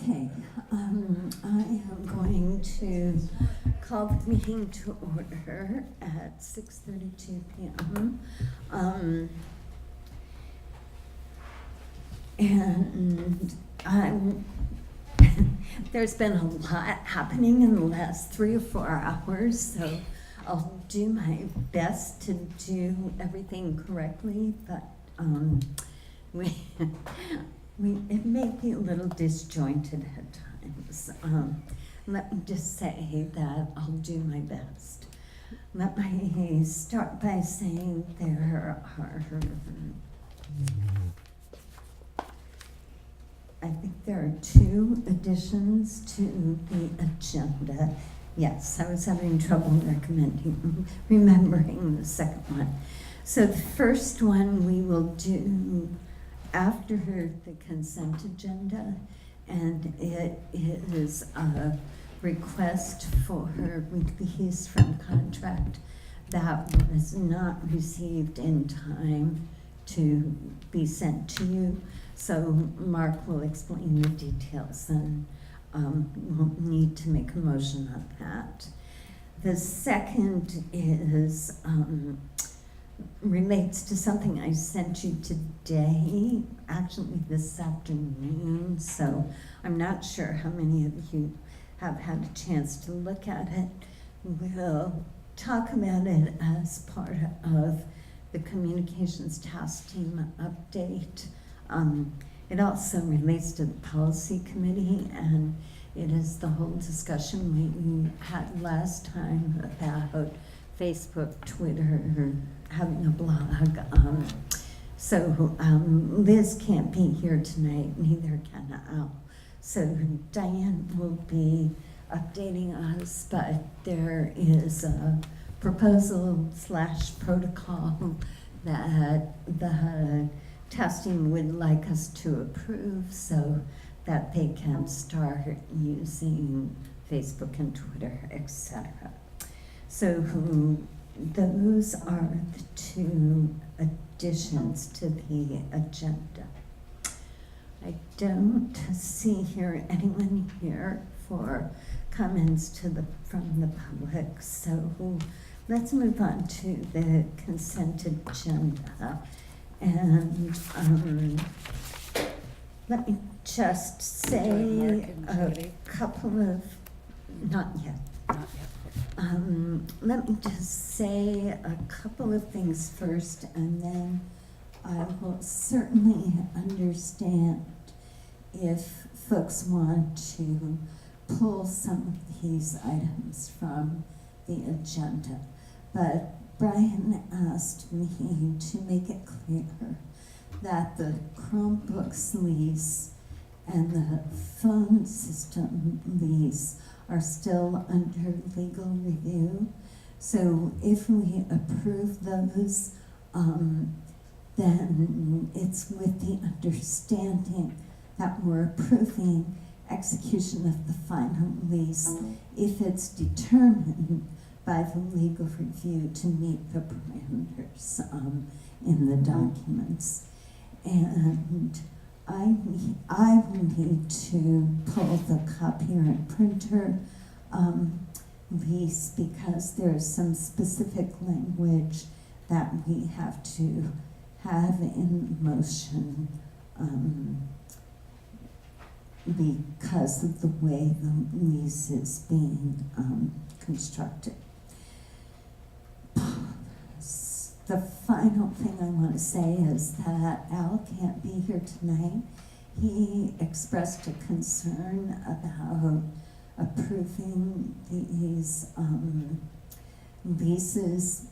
Okay, I am going to call the meeting to order at 6:32 p.m. And there's been a lot happening in the last 3 or 4 hours, so I'll do my best to do everything correctly, but it may be a little disjointed at times. Let me just say that I'll do my best. Let me start by saying there are, I think there are 2 additions to the agenda. Yes, I was having trouble remembering the second one. So the first one we will do after the consent agenda, and it is a request for her release from contract that was not received in time to be sent to you. So Mark will explain the details, and we'll need to make a motion on that. The second is relates to something I sent you today, actually this afternoon, so I'm not sure how many of you have had a chance to look at it. We'll talk about it as part of the communications task team update. It also relates to the policy committee, and it is the whole discussion we had last time about Facebook, Twitter, having a blog. So Liz can't be here tonight, neither can Al. So Diane will be updating us, but there is a proposal / protocol that the testing would like us to approve so that they can start using Facebook and Twitter, etc. So those are the 2 additions to the agenda. I don't see anyone here for comments from the public, so let's move on to the consent agenda. And let me just say a couple of, not yet. Let me just say a couple of things first, and then I will certainly understand if folks want to pull some of these items from the agenda. But Brian asked me to make it clear that the Chromebooks lease and the phone system lease are still under legal review. So if we approve those, then it's with the understanding that we're approving execution of the final lease if it's determined by the legal review to meet the parameters in the documents. And I will need to pull the copier and printer lease because there's some specific language that we have to have in motion because of the way the lease is being constructed. The final thing I want to say is that Al can't be here tonight. He expressed a concern about approving these leases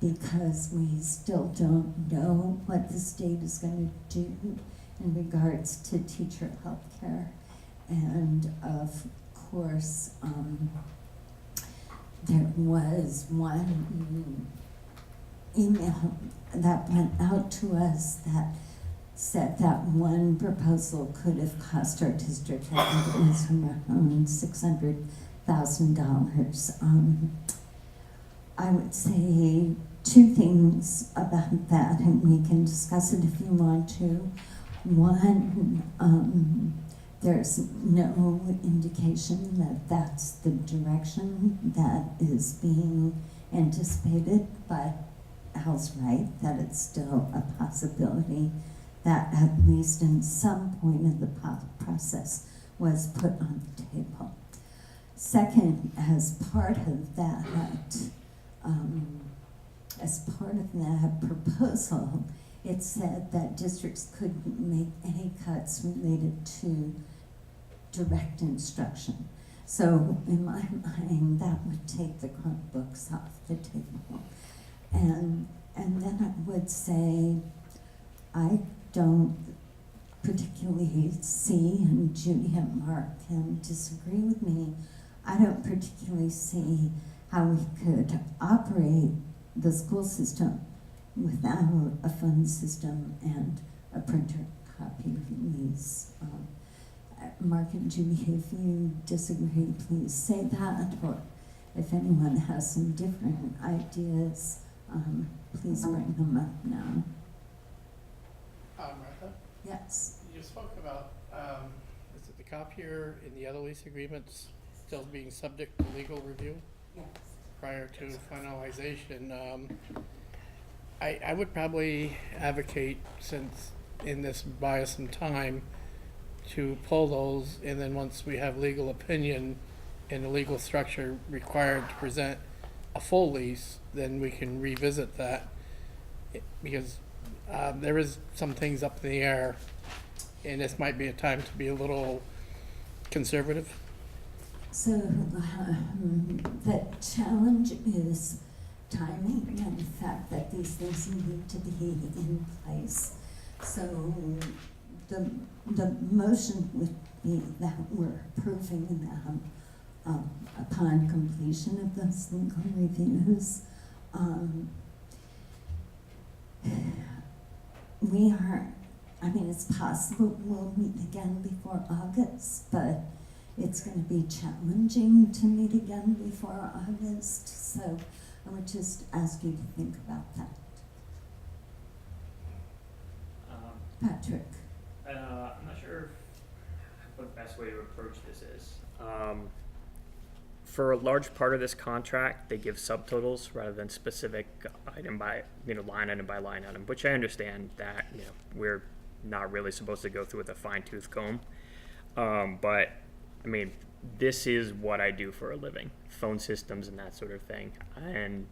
because we still don't know what the state is going to do in regards to teacher health care. And of course, there was one email that went out to us that said that one proposal could have cost our district, I think it was around $600,000. I would say 2 things about that, and we can discuss it if you want to. One, there's no indication that that's the direction that is being anticipated, but Al's right that it's still a possibility that at least in some point in the process was put on the table. Second, as part of that proposal, it said that districts couldn't make any cuts related to direct instruction. So in my mind, that would take the Chromebooks off the table. And then I would say, I don't particularly see, and Judy and Mark can disagree with me, I don't particularly see how we could operate the school system without a phone system and a printer copy release. Mark and Judy, if you disagree, please say that, or if anyone has some different ideas, please bring them up now. Martha? Yes. You spoke about, is it the copier in the other lease agreements still being subject to legal review? Yes. Prior to finalization? I would probably advocate, since in this buy us some time, to pull those, and then once we have legal opinion and the legal structure required to present a full lease, then we can revisit that, because there is some things up in the air, and this might be a time to be a little conservative. So the challenge is timing and the fact that these things need to be in place. So the motion would be that we're approving them upon completion of those legal reviews. It's possible we'll meet again before August, but it's going to be challenging to meet again before August. So I would just ask you to think about that. Patrick. I'm not sure what the best way to approach this is. For a large part of this contract, they give subtotals rather than specific item by, line item by line item, which I understand that, we're not really supposed to go through with a fine-tooth comb. But, this is what I do for a living, phone systems and that sort of thing. And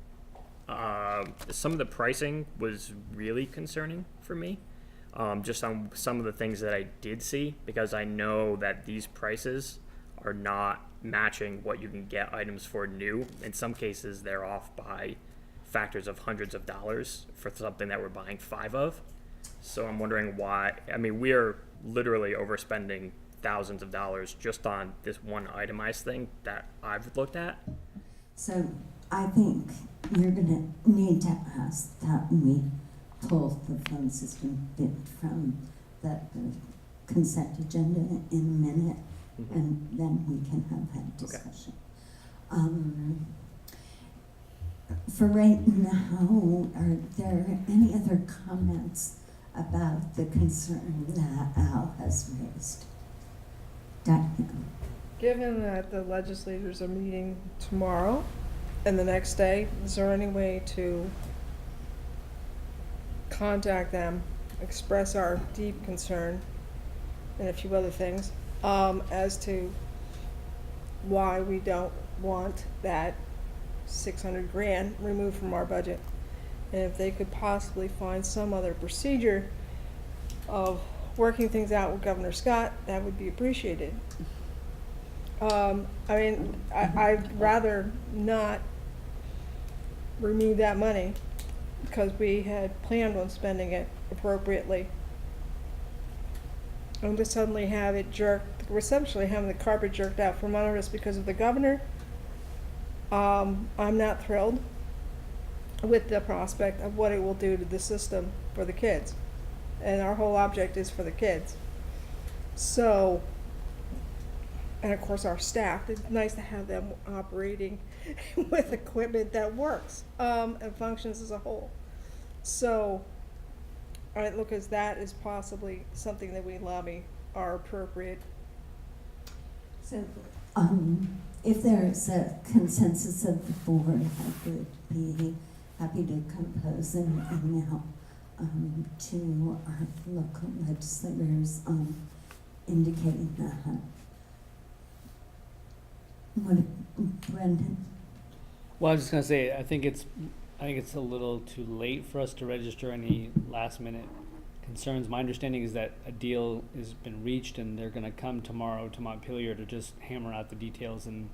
some of the pricing was really concerning for me. Just on some of the things that I did see, because I know that these prices are not matching what you can get items for new. In some cases, they're off by factors of hundreds of dollars for something that we're buying 5 of. So I'm wondering why. We're literally overspending thousands of dollars just on this one itemized thing that I've looked at. So I think you're going to need to ask that we pull the phone system bit from the consent agenda in a minute, and then we can have that discussion. Okay. For right now, are there any other comments about the concern that Al has raised? Diane. Given that the legislators are meeting tomorrow and the next day, is there any way to contact them, express our deep concern and a few other things as to why we don't want that $600,000 removed from our budget, and if they could possibly find some other procedure of working things out with Governor Scott, that would be appreciated. I'd rather not remove that money because we had planned on spending it appropriately. And to suddenly have it jerked, we're essentially having the carpet jerked out from under us because of the governor. I'm not thrilled with the prospect of what it will do to the system for the kids. And our whole object is for the kids. So, and of course our staff, it's nice to have them operating with equipment that works and functions as a whole. So I look as that is possibly something that we lobby our appropriate So, if there's a consensus of the board, I would be happy to compose an email to our local legislators indicating that. What, Brendan? Well, I was just gonna say, I think it's a little too late for us to register any last minute concerns. My understanding is that a deal has been reached and they're gonna come tomorrow to Montpelier to just hammer out the details and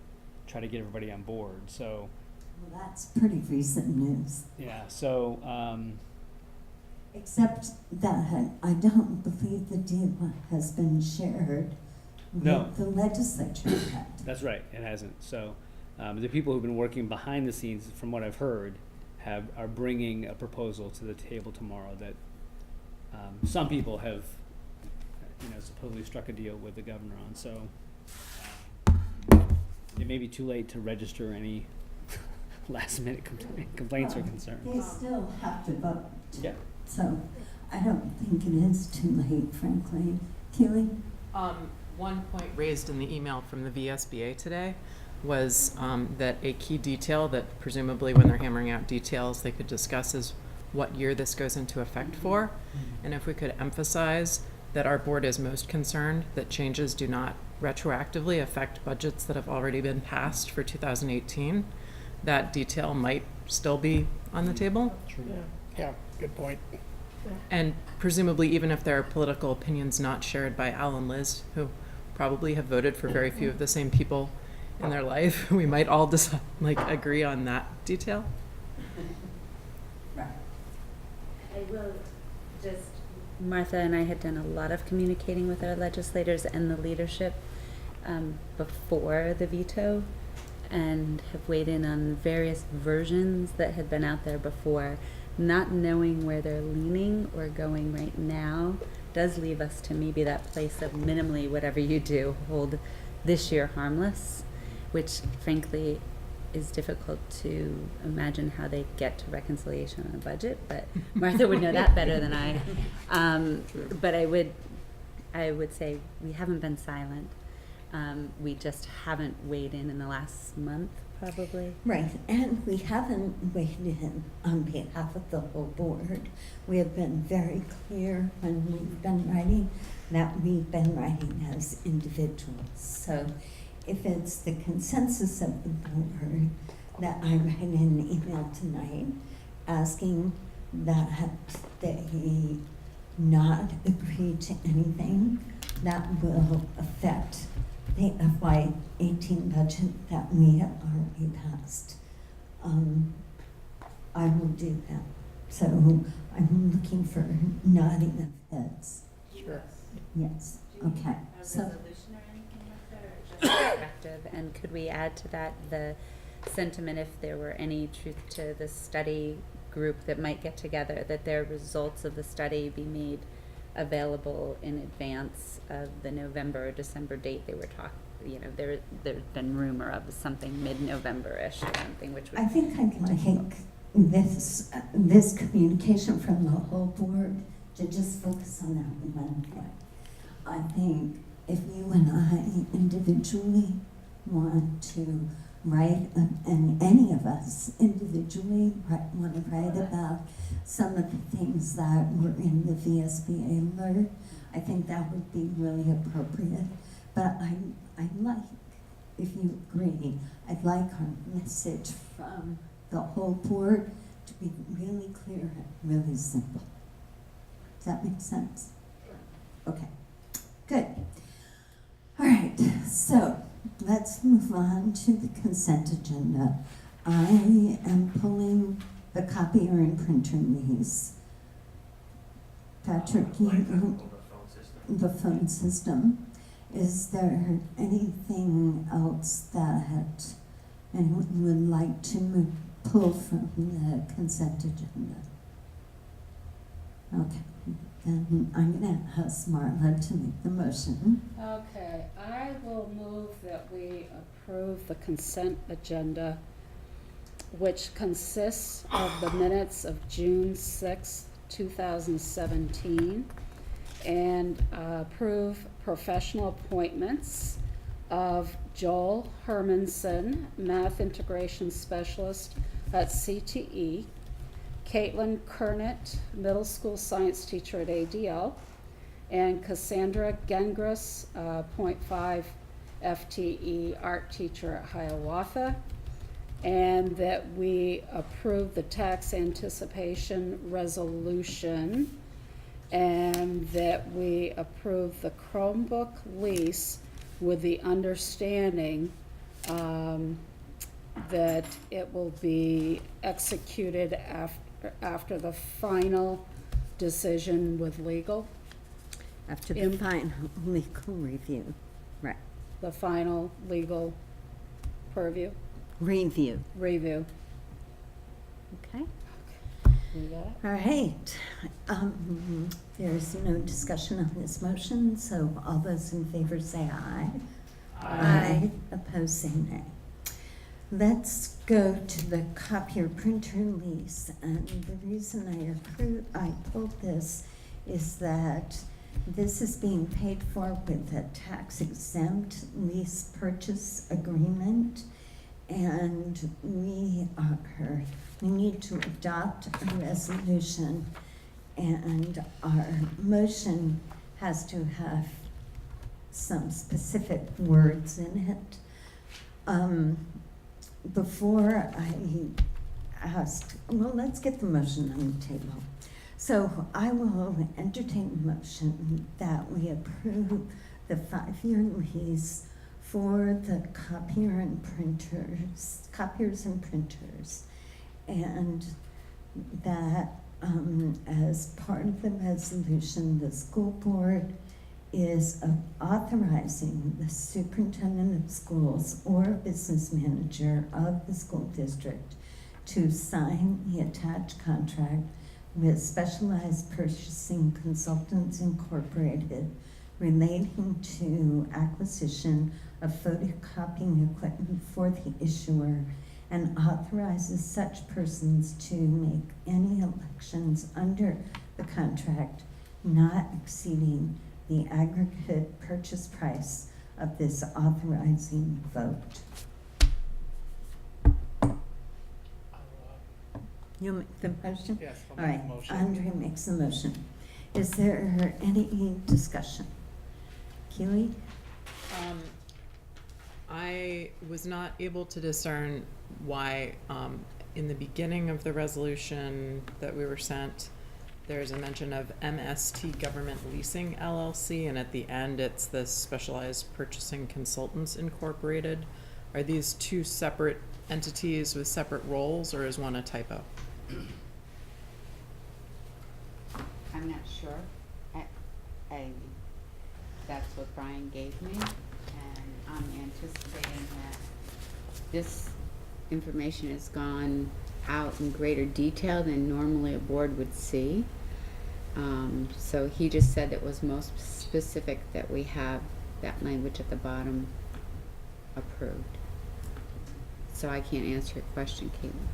try to get everybody on board. So, Well, that's pretty recent news. yeah, so, Except that I don't believe the deal has been shared No. with the legislature yet. that's right, it hasn't. So, the people who've been working behind the scenes, from what I've heard, are bringing a proposal to the table tomorrow that some people have, supposedly struck a deal with the governor on. So it may be too late to register any last minute complaints or concerns. They still have to vote. Yeah. So I don't think it is too late, frankly. Keely? One point raised in the email from the VSBA today was that a key detail that presumably when they're hammering out details they could discuss is what year this goes into effect for. And if we could emphasize that our board is most concerned that changes do not retroactively affect budgets that have already been passed for 2018, that detail might still be on the table. Yeah, good point. And presumably, even if there are political opinions not shared by Al and Liz, who probably have voted for very few of the same people in their life, we might all decide, agree on that detail. Right. I will just, Martha and I had done a lot of communicating with our legislators and the leadership before the veto, and have weighed in on various versions that had been out there before. Not knowing where they're leaning or going right now does leave us to maybe that place of minimally whatever you do, hold this year harmless, which frankly is difficult to imagine how they get to reconciliation on a budget, but Martha would know that better than I. But I would say we haven't been silent. We just haven't weighed in the last month, probably. Right, and we haven't weighed in on behalf of the whole board. We have been very clear when we've been writing that we've been writing as individuals. So if it's the consensus of the board that I write an email tonight asking that they not agree to anything that will affect the FY18 budget that we have already passed, I will do that. So I'm looking for nodding of heads. Sure. Yes, okay. So, Resolution or anything like that, or just perspective? And could we add to that the sentiment, if there were any truth to the study group that might get together, that their results of the study be made available in advance of the November or December date they were talking, there's been rumor of something mid-November-ish or something, which would. I think I'd like this communication from the whole board to just focus on that one point. I think if you and I individually want to write, and any of us individually want to write about some of the things that were in the VSBA alert, I think that would be really appropriate. But I'd like, if you agree, I'd like our message from the whole board to be really clear and really simple. Does that make sense? Okay, good. All right, so let's move on to the consent agenda. I am pulling the copier and printer lease. Patrick, the phone system. Is there anything else that anyone would like to pull from the consent agenda? Okay, then I'm going to ask Marla to make the motion. Okay, I will move that we approve the consent agenda, which consists of the minutes of June 6, 2017, and approve professional appointments of Joel Hermanson, Math Integration Specialist at CTE, Caitlin Kernett, Middle School Science Teacher at ADL, and Cassandra Gengras, .5 FTE Art Teacher at Hiawatha, and that we approve the tax anticipation resolution, and that we approve the Chromebook lease with the understanding that it will be executed after the final decision with legal, After the final legal review, right, the final legal review. review, okay? You got it? All right, there's no discussion on this motion, so all those in favor say aye. Aye. Opposed, say nay. Let's go to the copier printer lease, and the reason I pulled this is that this is being paid for with a tax-exempt lease purchase agreement, and we need to adopt a resolution, and our motion has to have some specific words in it. Before I asked, well, let's get the motion on the table. So I will entertain a motion that we approve the 5-year lease for the copiers and printers, and that as part of the resolution, the school board is authorizing the superintendent of schools or business manager of the school district to sign the attached contract with Specialized Purchasing Consultants Incorporated relating to acquisition of photocopying equipment for the issuer, and authorizes such persons to make any elections under the contract not exceeding the aggregate purchase price of this authorizing vote. You make the motion? Yes, I'll All make right, the motion. Andre makes the motion. Is there any discussion? Keely? I was not able to discern why, in the beginning of the resolution that we were sent, there's a mention of MST Government Leasing LLC, and at the end it's the Specialized Purchasing Consultants Incorporated. Are these two separate entities with separate roles, or is one a typo? I'm not sure. That's what Brian gave me, and I'm anticipating that this information has gone out in greater detail than normally a board would see. So he just said it was most specific that we have that language at the bottom approved. So I can't answer your question, Caitlin.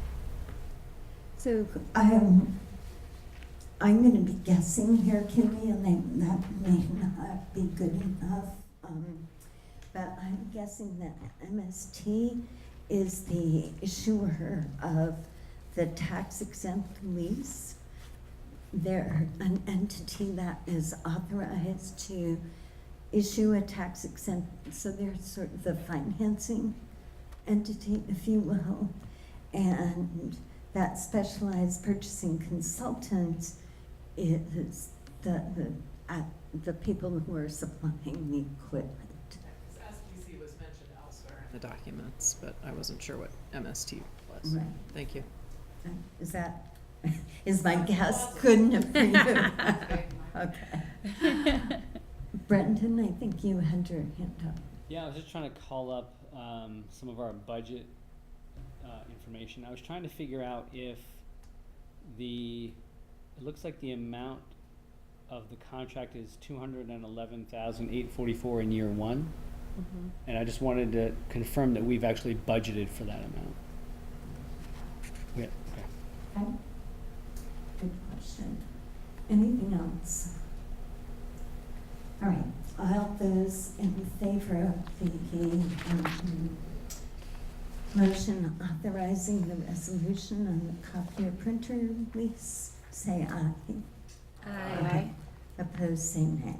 So I'm going to be guessing here, Kimmy, and that may not be good enough. But I'm guessing that MST is the issuer of the tax-exempt lease. They're an entity that is authorized to issue a tax-exempt, so they're sort of the financing entity, if you will, and that Specialized Purchasing Consultants is the people who are supplying the equipment. SPC was mentioned elsewhere in the documents, but I wasn't sure what MST was. Right. Thank you. Is my guess good enough for you? Okay. Brendan, I think you had your hand up. Yeah, I was just trying to call up some of our budget information. I was trying to figure out if it looks like the amount of the contract is $211,844 in year one. Mm-hmm. And I just wanted to confirm that we've actually budgeted for that amount. Yeah, okay. Okay. Good question. Anything else? All right, all those in favor of the motion authorizing the resolution on the copier printer lease, say aye. Aye. Opposed, say nay.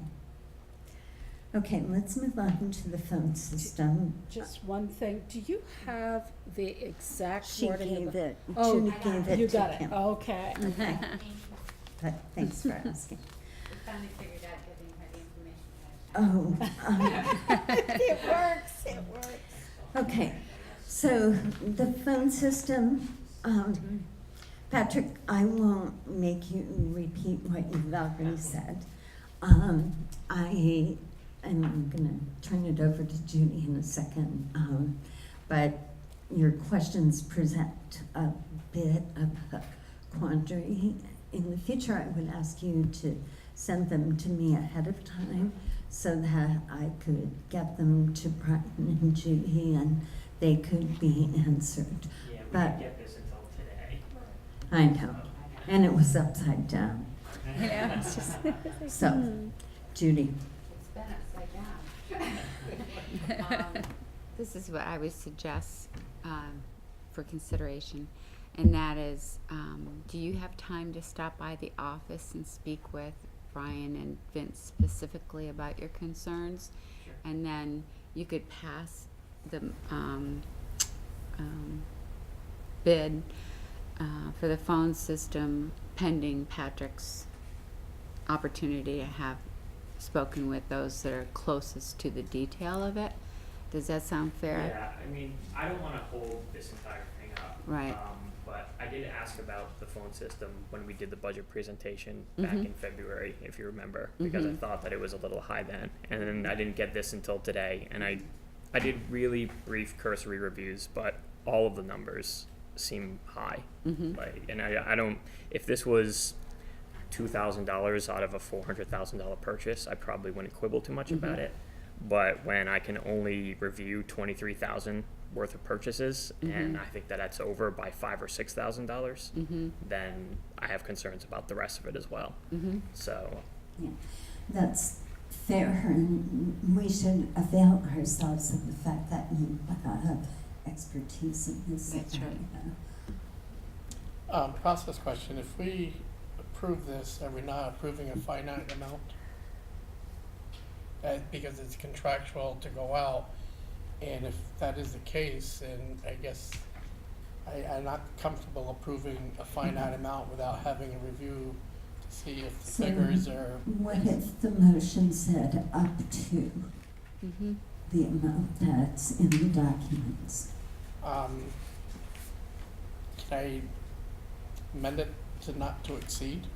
Okay, let's move on to the phone system. Just one thing, do you have the exact She wording of gave the? it, Oh, Judy gave it you to got it, Kim. okay. Okay. But thanks for asking. Finally figured out giving her the information. Oh, It works, it works. okay, so the phone system, Patrick, I won't make you repeat what you've already said. I am gonna turn it over to Judy in a second, but your questions present a bit of a quandary. In the future, I would ask you to send them to me ahead of time so that I could get them to Brian and Judy and they could be answered. Yeah, we But- didn't get this until today. I know, and it was upside down. Yeah, it's just. So, Judy, It's been upside down. This is what I would suggest for consideration, and that is, do you have time to stop by the office and speak with Brian and Vince specifically about your concerns? Sure. And then you could pass the bid for the phone system pending Patrick's opportunity to have spoken with those that are closest to the detail of it. Does that sound fair? Yeah, I mean, I don't wanna hold this entire thing up. Right. But I did ask about the phone system when we did the budget presentation back Mhm. in February, if you remember, because I Mhm. thought that it was a little high then. And then I didn't get this until today, and I did really brief cursory reviews, but all of the numbers seem high. Mhm. Like, and I don't, if this was $2,000 out of a $400,000 purchase, I probably wouldn't quibble too much about Mhm. it. But when I can only review 23,000 worth of purchases, and Mhm. I think that that's over by $5,000 or $6,000, Mhm. then I have concerns about the rest of it as well. Mhm. So, that's fair, and we should avail ourselves of the fact that you have expertise in this That's right. area. Process question, if we approve this, are we not approving a finite amount? Because it's contractual to go out, and if that is the case, then I guess I'm not comfortable approving a finite amount without having a review to see if the So figures are. What if the motion said up to Mhm. the amount that's in the documents? Can I amend it to not to exceed?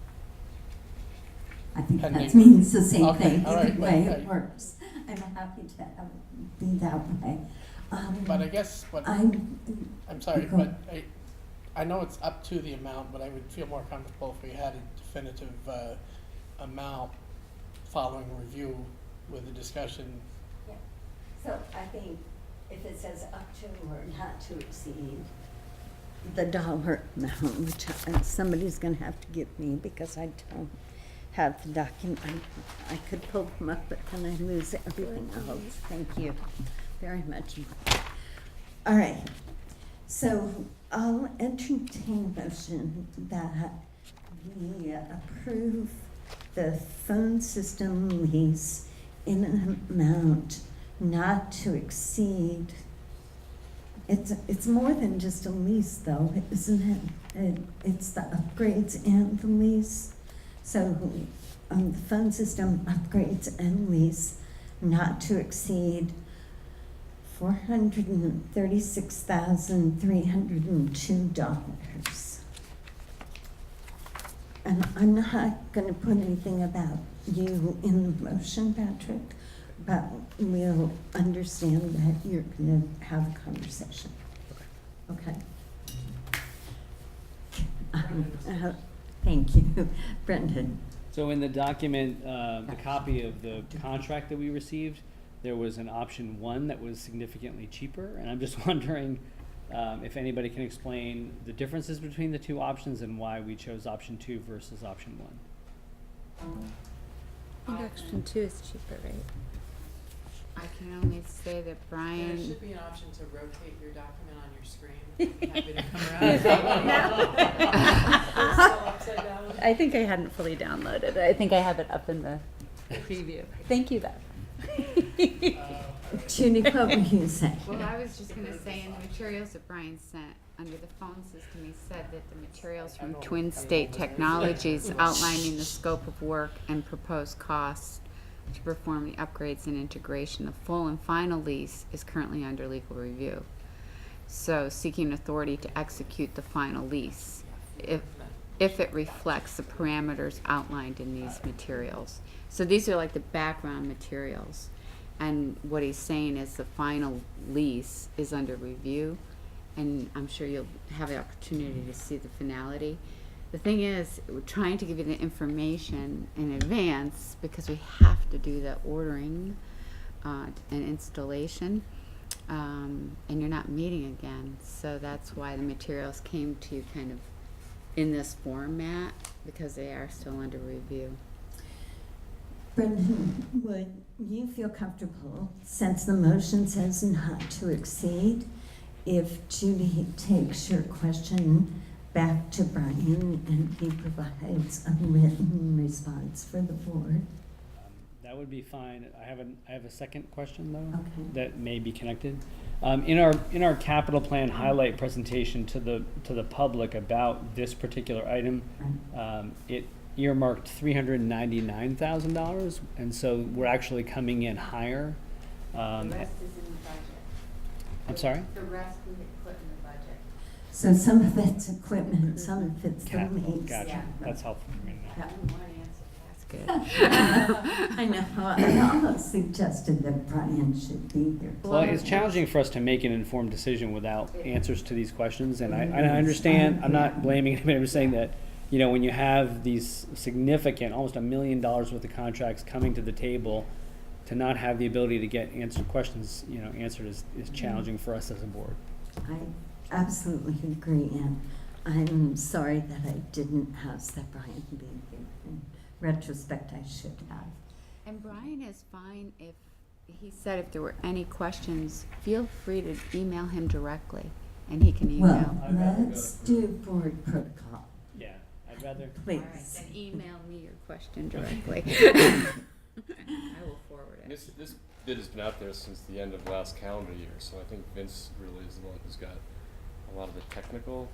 I think that Pending. means the same Okay, thing, all right, either way but it works. I'm happy to have it be that way. But I guess what, I'm, I'm sorry, Go but I know it's up to the amount, but I would feel more comfortable if we had a definitive amount following review with the discussion. so I think if it says up to or not to exceed the dollar amount, which somebody's gonna have to give me because I don't have the document. I could pull them up, but then I lose everything else. Thank you very much. All right, so I'll entertain a motion that we approve the phone system lease in an amount not to exceed. It's more than just a lease though, isn't it? It's the upgrades and the lease. So, the phone system upgrades and lease not to exceed $436,302. And I'm not gonna put anything about you in the motion, Patrick, but we'll understand that you're gonna have a conversation. Okay? Thank you, Brendan. So in the document, the copy of the contract that we received, there was an option 1 that was significantly cheaper, and I'm just wondering if anybody can explain the differences between the two options and why we chose option 2 versus option 1. think option 2 is cheaper, right? I can only say that There Brian. should be an option to rotate your document on your screen. Happy to come around. Still upside down. I think I hadn't fully downloaded it. I think I have it up in the preview. Thank you, Beth. Judy, what were you saying? Well, I was just gonna say, in the materials that Brian sent, under the phone system, he said that the materials from Twin State Technologies outlining the scope of work and proposed costs to perform the upgrades and integration. The full and final lease is currently under legal review. So seeking authority to execute the final lease if it reflects the parameters outlined in these materials. So these are like the background materials. And what he's saying is the final lease is under review, and I'm sure you'll have the opportunity to see the finality. The thing is, we're trying to give you the information in advance because we have to do the ordering and installation, and you're not meeting again. So that's why the materials came to you kind of in this format, because they are still under review. Brendan, would you feel comfortable, since the motion says not to exceed, if Judy takes your question back to Brian and he provides a written response for the board? That would be fine. I have a second question though, Okay. that may be connected. In our capital plan highlight presentation to the public about this particular item, it earmarked $399,000, and so we're actually coming in higher. The rest is in the budget. I'm sorry? The rest we had put in the budget. So some of it's equipment, some of it's the Capital, lease. gotcha. Yeah. That's helpful for me to know. Yeah. That's good. I know, I almost suggested that Brian should be here. Well, it's challenging for us to make an informed decision without answers to these questions, and I understand, I'm not blaming anybody, I'm just saying that, you know, when you have these significant, almost $1 million worth of contracts coming to the table, to not have the ability to get questions, answered is challenging for us as a board. I absolutely agree, and I'm sorry that I didn't ask that Brian be here. In retrospect, I should have. And Brian is fine if, he said if there were any questions, feel free to email him directly, and he can email. Well, let's do board protocol, Yeah, I'd rather. please. All right, then email me your question directly. I will forward it. This bid has been out there since the end of last calendar year, so I think Vince really is the one who's got a lot of the technical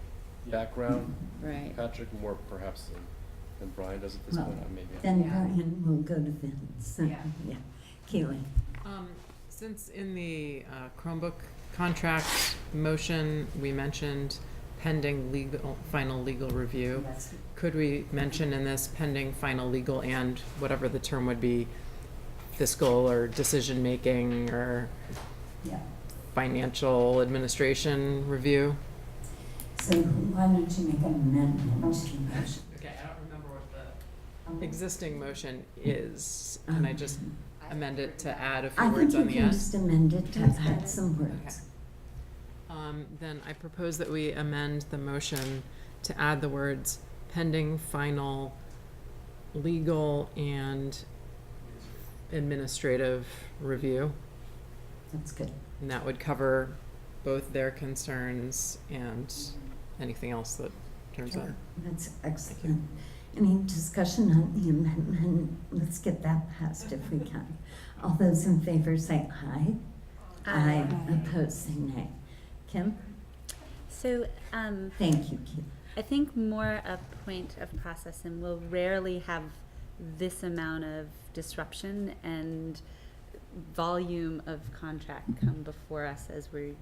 background. Right. Patrick more perhaps than Brian does at this Well, point. Maybe. Then Yeah. Brian will go to Vince. Yeah. Keely. Since in the Chromebook contract motion, we mentioned pending final legal review, could we mention in this pending final legal and whatever the term would be, fiscal or decision-making or Yeah. financial administration review? So why don't you make an amendment to the motion? Okay, I don't remember what the existing motion is. Can I just amend it to add a few I words think on you the can end? just amend it to add some words. Then I propose that we amend the motion to add the words pending final legal and administrative review. That's good. And that would cover both their concerns and anything else that turns up. That's excellent. Any discussion on the amendment? Let's get that passed if we can. All those in favor say aye. Aye. Opposed say nay. Kim? So, Thank you, Kim. I think more a point of process, and we'll rarely have this amount of disruption and volume of contract come before us as we're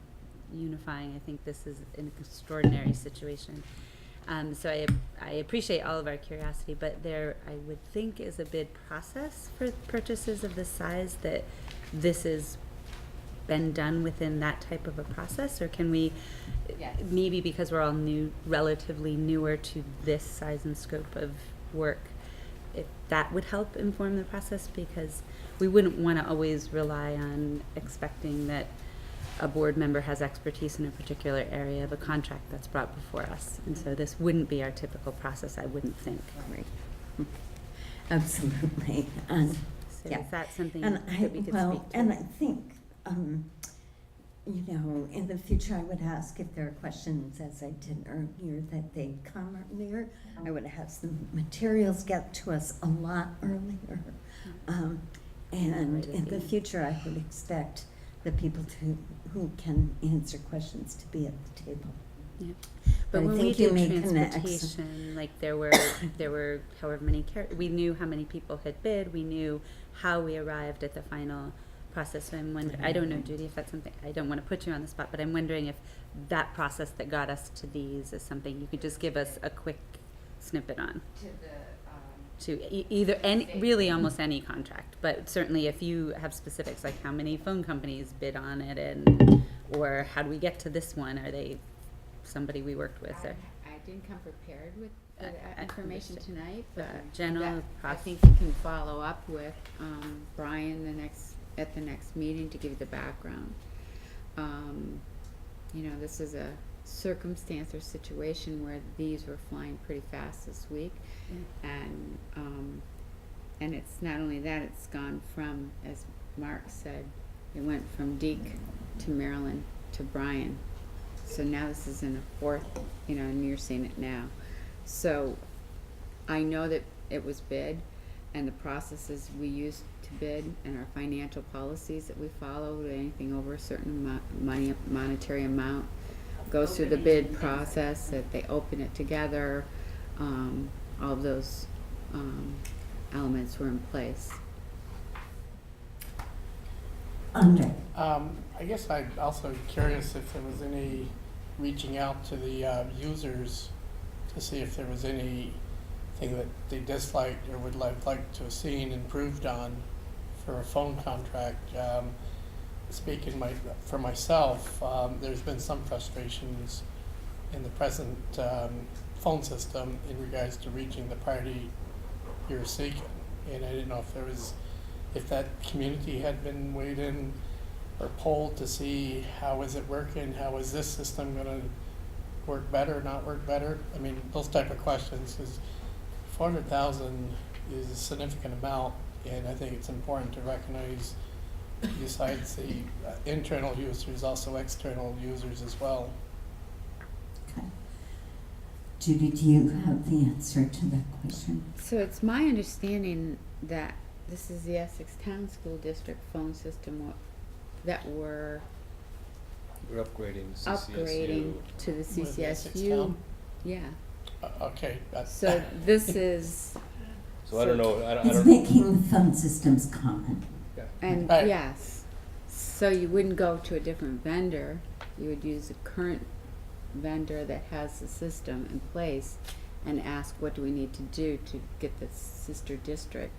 unifying. I think this is an extraordinary situation. So I appreciate all of our curiosity, but there, I would think, is a bid process for purchases of this size that this has been done within that type of a process, or can we, maybe because we're all new, relatively newer to this size and scope of work, if that would help inform the process, because we wouldn't want to always rely on expecting that a board member has expertise in a particular area of a contract that's brought before us. And so this wouldn't be our typical process, I wouldn't think. absolutely. And So Yeah. is that something And that we could well, speak to? and I think, you know, in the future, I would ask if there are questions, as I did earlier, that they come earlier. I would have the materials get to us a lot earlier. And in the future, I would expect the people who can answer questions to be at the table. Yeah. But I But when we think you did may connect. transportation, like there were however many we knew how many people had bid, we knew how we arrived at the final process. So I'm wondering, I don't know, Judy, if that's something, I don't want to put you on the spot, but I'm wondering if that process that got us to these is something you could just give us a quick snippet on. Either really almost any contract, but certainly if you have specifics like how many phone companies bid on it, and or how do we get to this one? Are they somebody we worked with? Or I didn't come prepared with I the information tonight, but general that I process. think you can follow up with Brian at the next meeting to give you the background. You know, this is a circumstance or situation where these were flying pretty fast this week, and it's not only that, it's gone from, as Mark said, it went from Deke to Maryland to Brian. So now this is in a fourth, you know, and you're seeing it now. So I know that it was bid, and the processes we use to bid and our financial policies that we follow, anything over a certain monetary amount goes through the bid process, that they open it together. All of those elements were in place. Andre. I guess I'm also curious if there was any reaching out to the users to see if there was anything that they disliked or would like to have seen improved on for a phone contract. Speaking for myself, there's been some frustrations in the present phone system in regards to reaching the party you're seeking, and I didn't know if that community had been weighed in or polled to see how is it working, how is this system going to work better, not work better. I mean, those type of questions, because 400,000 is a significant amount, and I think it's important to recognize, besides the internal users, also external users as well. Okay. Judy, do you have the answer to that question? So it's my understanding that this is the Essex Town School District phone system that we're We're upgrading CCSU. upgrading to the With Essex CCSU. Town? Yeah. Okay. So this is, So I don't know, I It's don't, making the phone systems common. and Right. yes, so you wouldn't go to a different vendor. You would use the current vendor that has the system in place and ask, what do we need to do to get the sister district,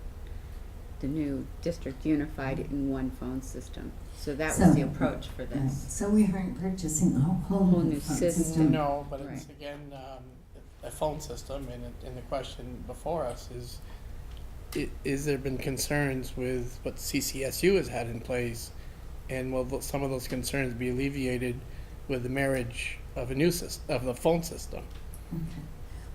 the new district, unified in one phone system. So that was the approach for Right. this. So we aren't purchasing a whole new phone system. No, but it's Right. again a phone system, and the question before us is there been concerns with what CCSU has had in place, and will some of those concerns be alleviated with the marriage of a new system, of the phone system? Okay.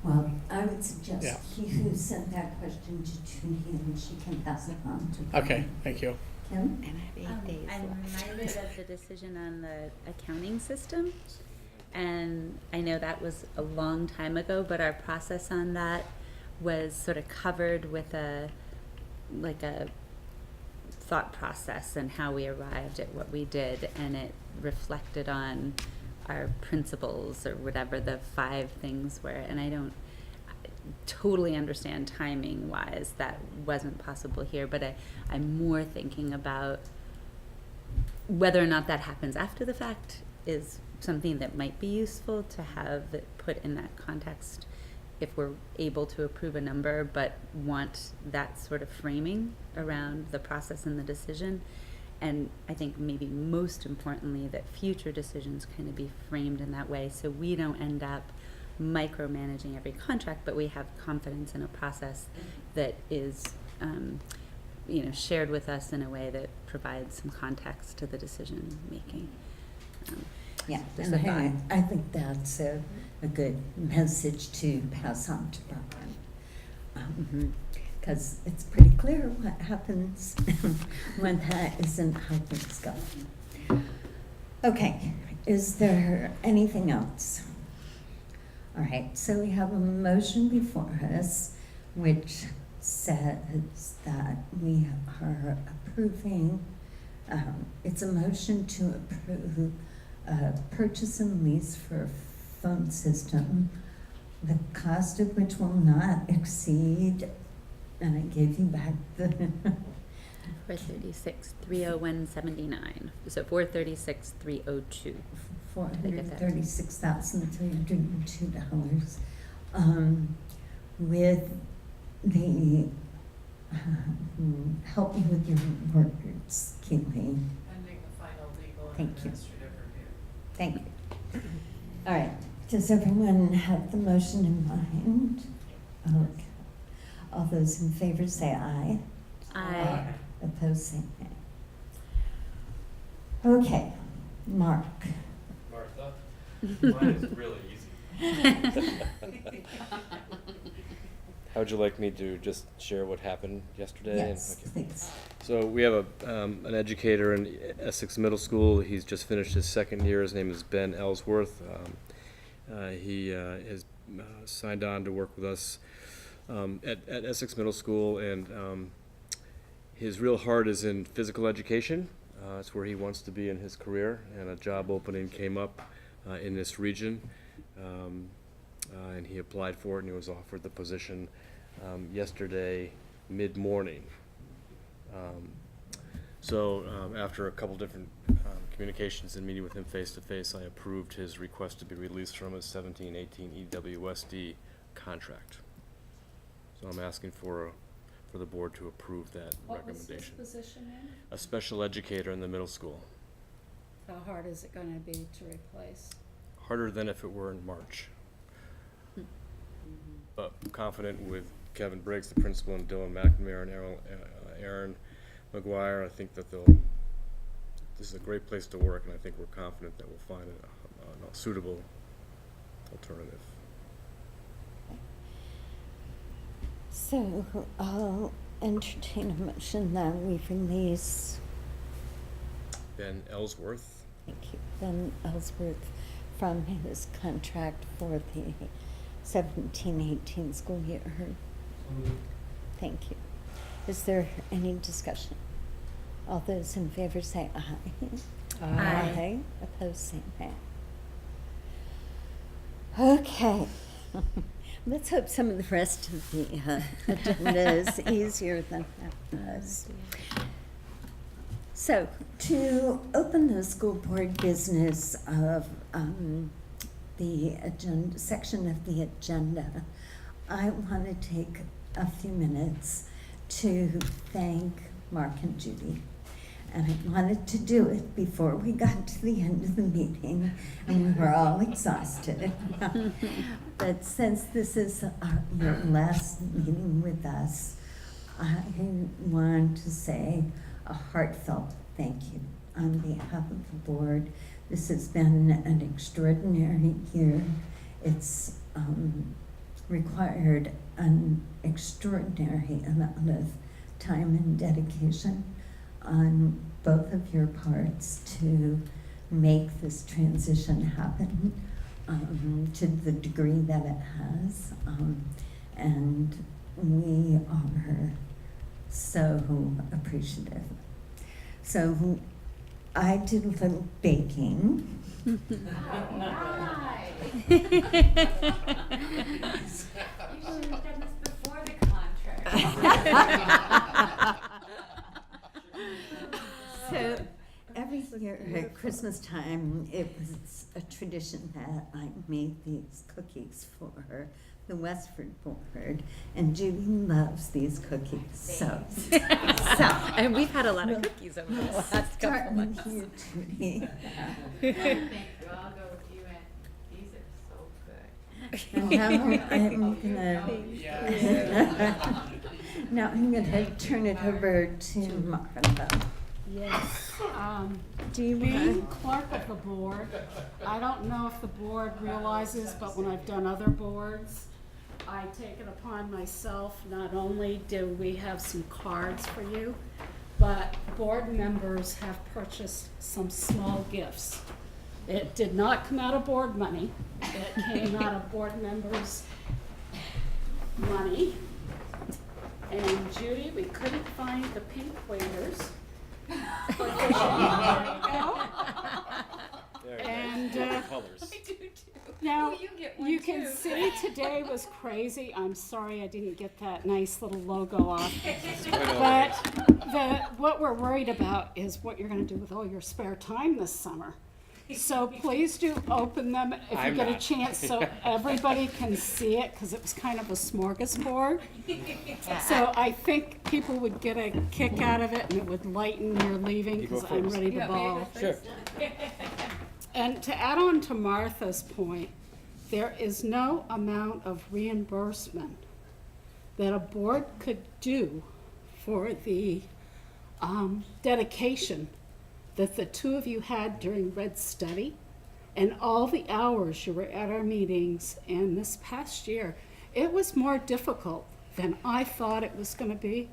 Well, I would suggest Yeah. he who sent that question to Judy, and she can pass it on to Brian. Okay, thank you. Kim? And I have 8 days I'm reminded of the decision on the accounting system, and I know that was a long time ago, but our process on that was sort of covered with a thought process and how we arrived at what we did, and it reflected on our principles or whatever the 5 things were. And I don't totally understand timing wise that wasn't possible here, but I'm more thinking about whether or not that happens after the fact is something that might be useful to have it put in that context if we're able to approve a number but want that sort of framing around the process and the decision. And I think maybe most importantly that future decisions kind of be framed in that way, so we don't end up micromanaging every contract, but we have confidence in a process that is shared with us in a way that provides some context to the decision making. Yeah, Just and a thought. I think that's a good message to pass on to Brian. because it's pretty clear what happens when that isn't how things go. Okay, is there anything else? All right, so we have a motion before us which says that we are approving, it's a motion to approve purchase and lease for a phone system, the cost of which will not exceed, and I gave you back the 436,301.79. So 436,302. $436,302, with the, help me with your words, Keely. Pending the final legal and Thank you. administrative review. Thank you. All right, does everyone have the motion in mind? Okay. All those in favor say aye. Aye. Opposed say nay. Okay, Mark. Martha, mine is really easy. How would you like me to just share what happened yesterday? Yes, Okay. please. So we have an educator in Essex Middle School. He's just finished his second year. His name is Ben Ellsworth. He has signed on to work with us at Essex Middle School, and his real heart is in physical education. It's where he wants to be in his career, and a job opening came up in this region, and he applied for it, and he was offered the position yesterday mid-morning. So after a couple different communications and meeting with him face-to-face, I approved his request to be released from his 17-18 EWSD contract. So I'm asking for the board to approve that recommendation. What was his position in? A special educator in the middle school. How hard is it gonna be to replace? Harder than if it were in March. But I'm confident with Kevin Briggs, the principal, and Dylan McNamara and Aaron McGuire. I think that this is a great place to work, and I think we're confident that we'll find a suitable alternative. So I'll entertain a motion that we release, Ben Ellsworth. thank you, Ben Ellsworth from his contract for the 17-18 school year. Thank you. Is there any discussion? All those in favor say aye. Aye. Opposed say nay. Okay. Let's hope some of the rest of the agenda is easier than that was. So, to open the school board business of the agenda, section of the agenda, I want to take a few minutes to thank Mark and Judy. And I wanted to do it before we got to the end of the meeting, and we were all exhausted. But since this is your last meeting with us, I want to say a heartfelt thank you on behalf of the board. This has been an extraordinary year. It's required an extraordinary amount of time and dedication on both of your parts to make this transition happen to the degree that it has. And we are so appreciative. So I did a little baking. You should have done this before the contract. So every year at Christmas time, it was a tradition that I made these cookies for the Westford board, and Judy loves these cookies. So And we've had a lot of cookies over the last couple start with months. you, Judy. Thank you. I'll go with you, and these are so good. And now I'm gonna. Now I'm gonna turn it over to Martha. Yes, Do you being want? clerk of the board, I don't know if the board realizes, but when I've done other boards, I take it upon myself, not only do we have some cards for you, but board members have purchased some small gifts. It did not come out of board money. It came out of board members' money. And Judy, we couldn't find the pink waiters. And colors. now, you can see today was crazy. I'm sorry I didn't get that nice little logo off. But what we're worried about is what you're gonna do with all your spare time this summer. So please do open them if you get a chance so everybody can see it, because it was kind of a smorgasbord. So I think people would get a kick out of it and it would lighten your leaving, because I'm ready to ball. Sure. And to add on to Martha's point, there is no amount of reimbursement that a board could do for the dedication that the two of you had during Red Study and all the hours you were at our meetings. And this past year, it was more difficult than I thought it was going to be.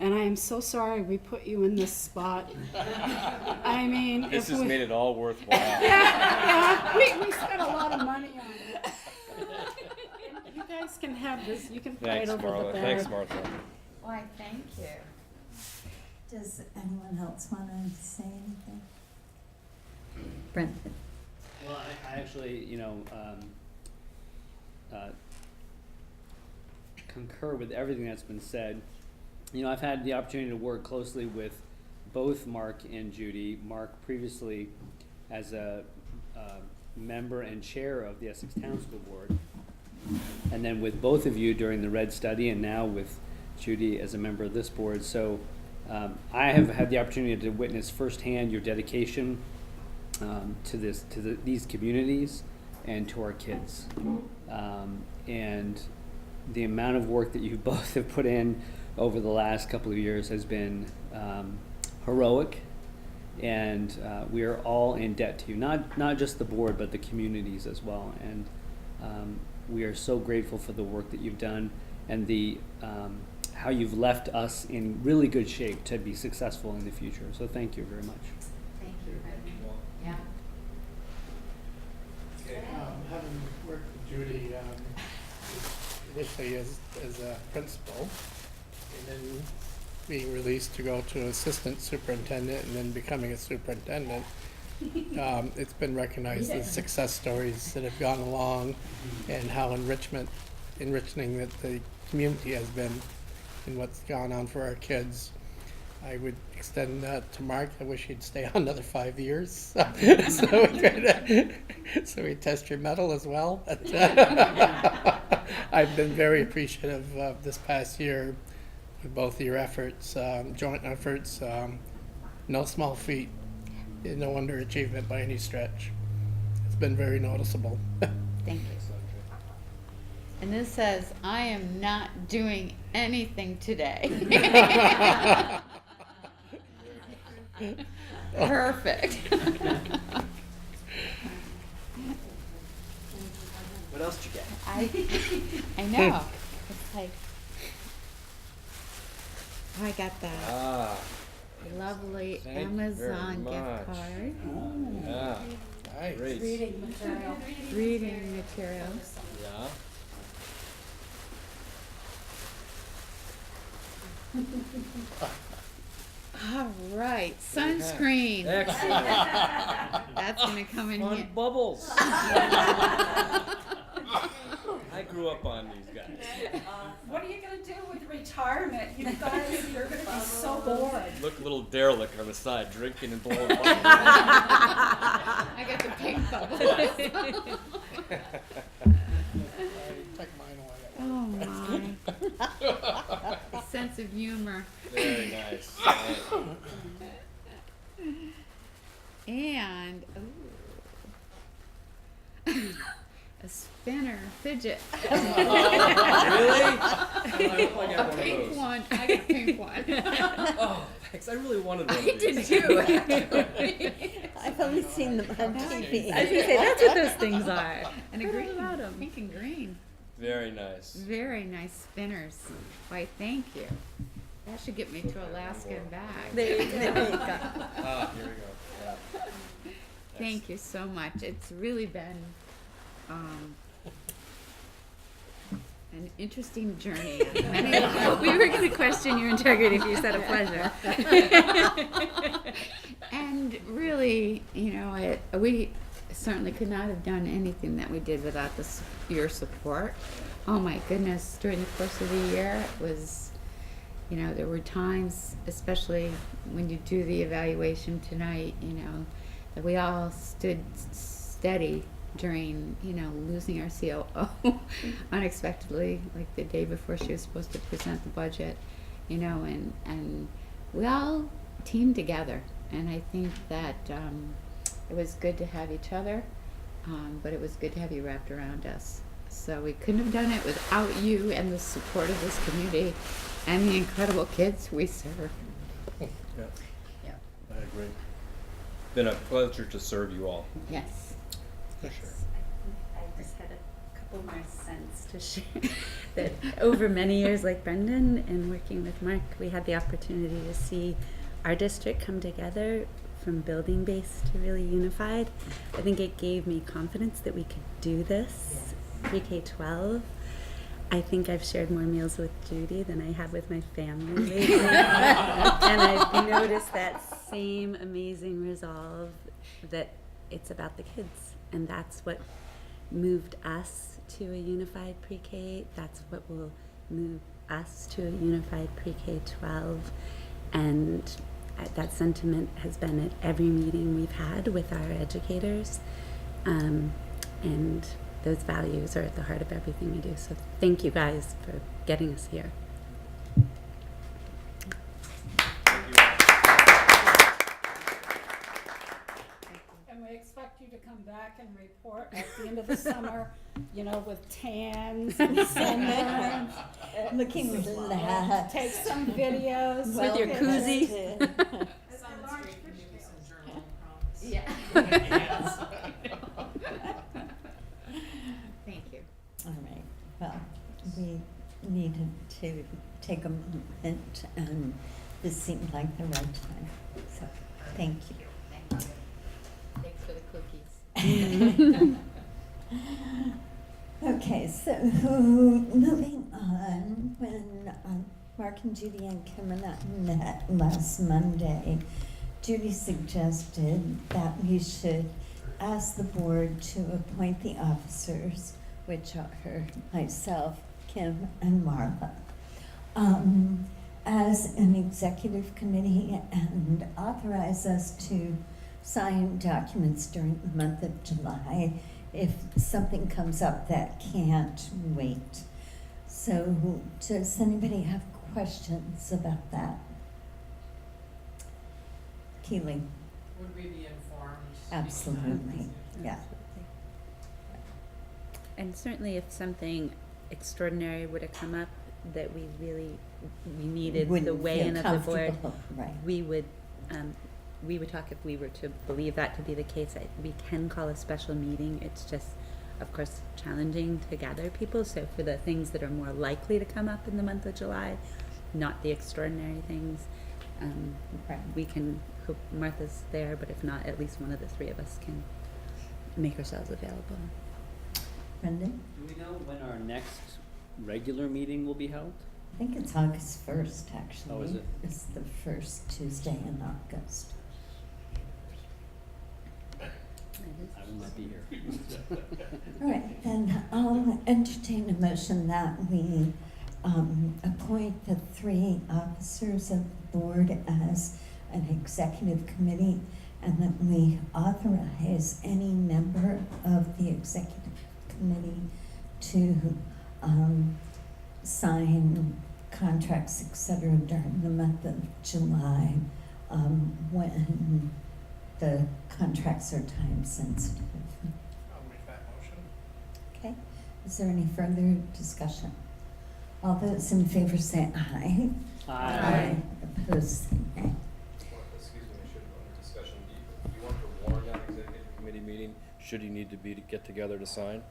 And I am so sorry we put you in this spot. I mean, This has made it all worthwhile. yeah, we spent a lot of money on it. And you guys can have this, you can fight Thanks, over the Marla. bag. Thanks, Martha. Why, thank you. Does anyone else want to say anything? Brendan? Well, I actually, concur with everything that's been said. I've had the opportunity to work closely with both Mark and Judy. Mark previously as a member and chair of the Essex Town School Board, and then with both of you during the Red Study, and now with Judy as a member of this board. So I have had the opportunity to witness firsthand your dedication to these communities and to our kids, and the amount of work that you both have put in over the last couple of years has been heroic, and we are all in debt to you, not just the board, but the communities as well. And we are so grateful for the work that you've done and the how you've left us in really good shape to be successful in the future. So thank you very much. Thank you. Yeah. Having worked with Judy initially as a principal, and then being released to go to assistant superintendent, and then becoming a superintendent, it's been recognized as success stories that have gone along, and how enriching that the community has been in what's gone on for our kids. I would extend that to Mark. I wish he'd stay on another 5 years, so we test your mettle as well. I've been very appreciative of this past year with both your efforts, joint efforts. No small feat, no underachievement by any stretch. It's been very noticeable. Thank you. And this says, I am not doing anything today. Perfect. What else did you get? I know. It's like, oh, I got that lovely Thank you Amazon very gift much. card. Yeah, Nice. great. Reading material. Reading materials. Yeah. All right, sunscreen. Excellent. That's gonna come in Fun here. bubbles. I grew up on these guys. What are you gonna do with retirement? You guys, you're gonna be so bored. Look, little derelict on the side, drinking and blowing bubbles. I got the pink bubbles. Take mine away. Oh my. Sense of humor. Very nice. And a spinner fidget. Really? A pink one. I got a pink one. Oh, thanks. I really wanted one I of these. did too. I've only seen them on TV. I was gonna say, that's what those things are. And a green, pink and green. Very nice. Very nice spinners. Why, thank you. That should get me to Alaska and back. There you go. Here we go. Yeah. Thank you so much. It's really been an interesting journey. We were going to question your integrity if you said a pleasure. And really, we certainly could not have done anything that we did without your support. Oh my goodness, during the course of the year, it was, there were times, especially when you do the evaluation tonight, that we all stood steady during, losing our COO unexpectedly, like the day before she was supposed to present the budget, and we all teamed together. And I think that it was good to have each other, but it was good to have you wrapped around us. So we couldn't have done it without you and the support of this community and the incredible kids we serve. Yeah. I agree. Been a pleasure to serve you all. Yes. For sure. I just had a couple more cents to share. That over many years, like Brendan, and working with Mark, we had the opportunity to see our district come together from building based to really unified. I think it gave me confidence that we could do this pre-K-12. I think I've shared more meals with Judy than I have with my family lately. And I've noticed that same amazing resolve that it's about the kids. And that's what moved us to a unified pre-K. That's what will move us to a unified pre-K-12. And that sentiment has been at every meeting we've had with our educators. And those values are at the heart of everything we do. So thank you guys for getting us here. And we expect you to come back and report at the end of the summer, with tans and sunburns. Looking glad. Take some videos. With your koozie. Yeah. Thank you. All right, well, we needed to take a moment, and this seemed like the right time, so thank you. Thank you. Thanks for the cookies. Okay, so moving on, when Mark and Judy and Kim and I met last Monday, Judy suggested that we should ask the board to appoint the officers, which are myself, Kim, and Marla, as an executive committee and authorize us to sign documents during the month of July if something comes up that can't wait. So does anybody have questions about that? Keely? Would we be informed? Absolutely, yeah. And certainly if something extraordinary were to come up that we needed the Wouldn't weigh-in feel of the board, comfortable, right. we would talk if we were to believe that to be the case. We can call a special meeting. It's just, of course, challenging to gather people. So for the things that are more likely to come up in the month of July, not the extraordinary things, we can hope Martha's there, but if not, at least one of the three of us can make ourselves available. Brendan? Do we know when our next regular meeting will be held? I think it's August 1st, actually. Oh, is it? It's the first Tuesday in August. I will not be here. All right, then I'll entertain a motion that we appoint the three officers of the board as an executive committee, and that we authorize any member of the executive committee to sign contracts, etc., during the month of July when the contracts are time sensitive. I'll make that motion. Okay, is there any further discussion? All those in favor say aye. Aye. Opposed, say nay. Excuse me, I should, under discussion, do you want to warn that executive committee meeting, should you need to get together to sign?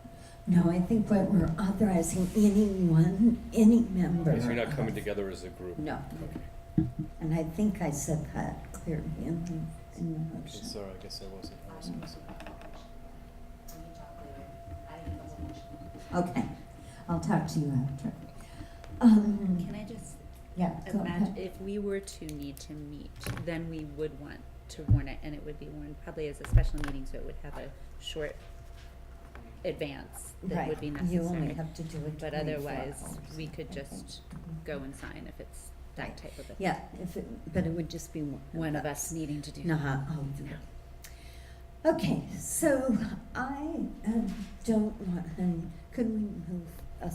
No, I think what we're authorizing any member. Okay, so you're not coming of- together as a group? No. Okay. And I think I said that clearly in the Okay, motion. sorry, I guess I wasn't listening. Okay, I'll talk to you after. Can I just Yeah, go imagine, ahead. if we were to need to meet, then we would want to warn it, and it would be warned probably as a special meeting, so it would have a short advance that would be Right, you only necessary. have to do it But 24 otherwise, hours, we could I think. just go and sign if it's that type of a thing. Yeah, but it would just be One of us needing to do. No, I'll do it. Okay, so I don't want, could we move a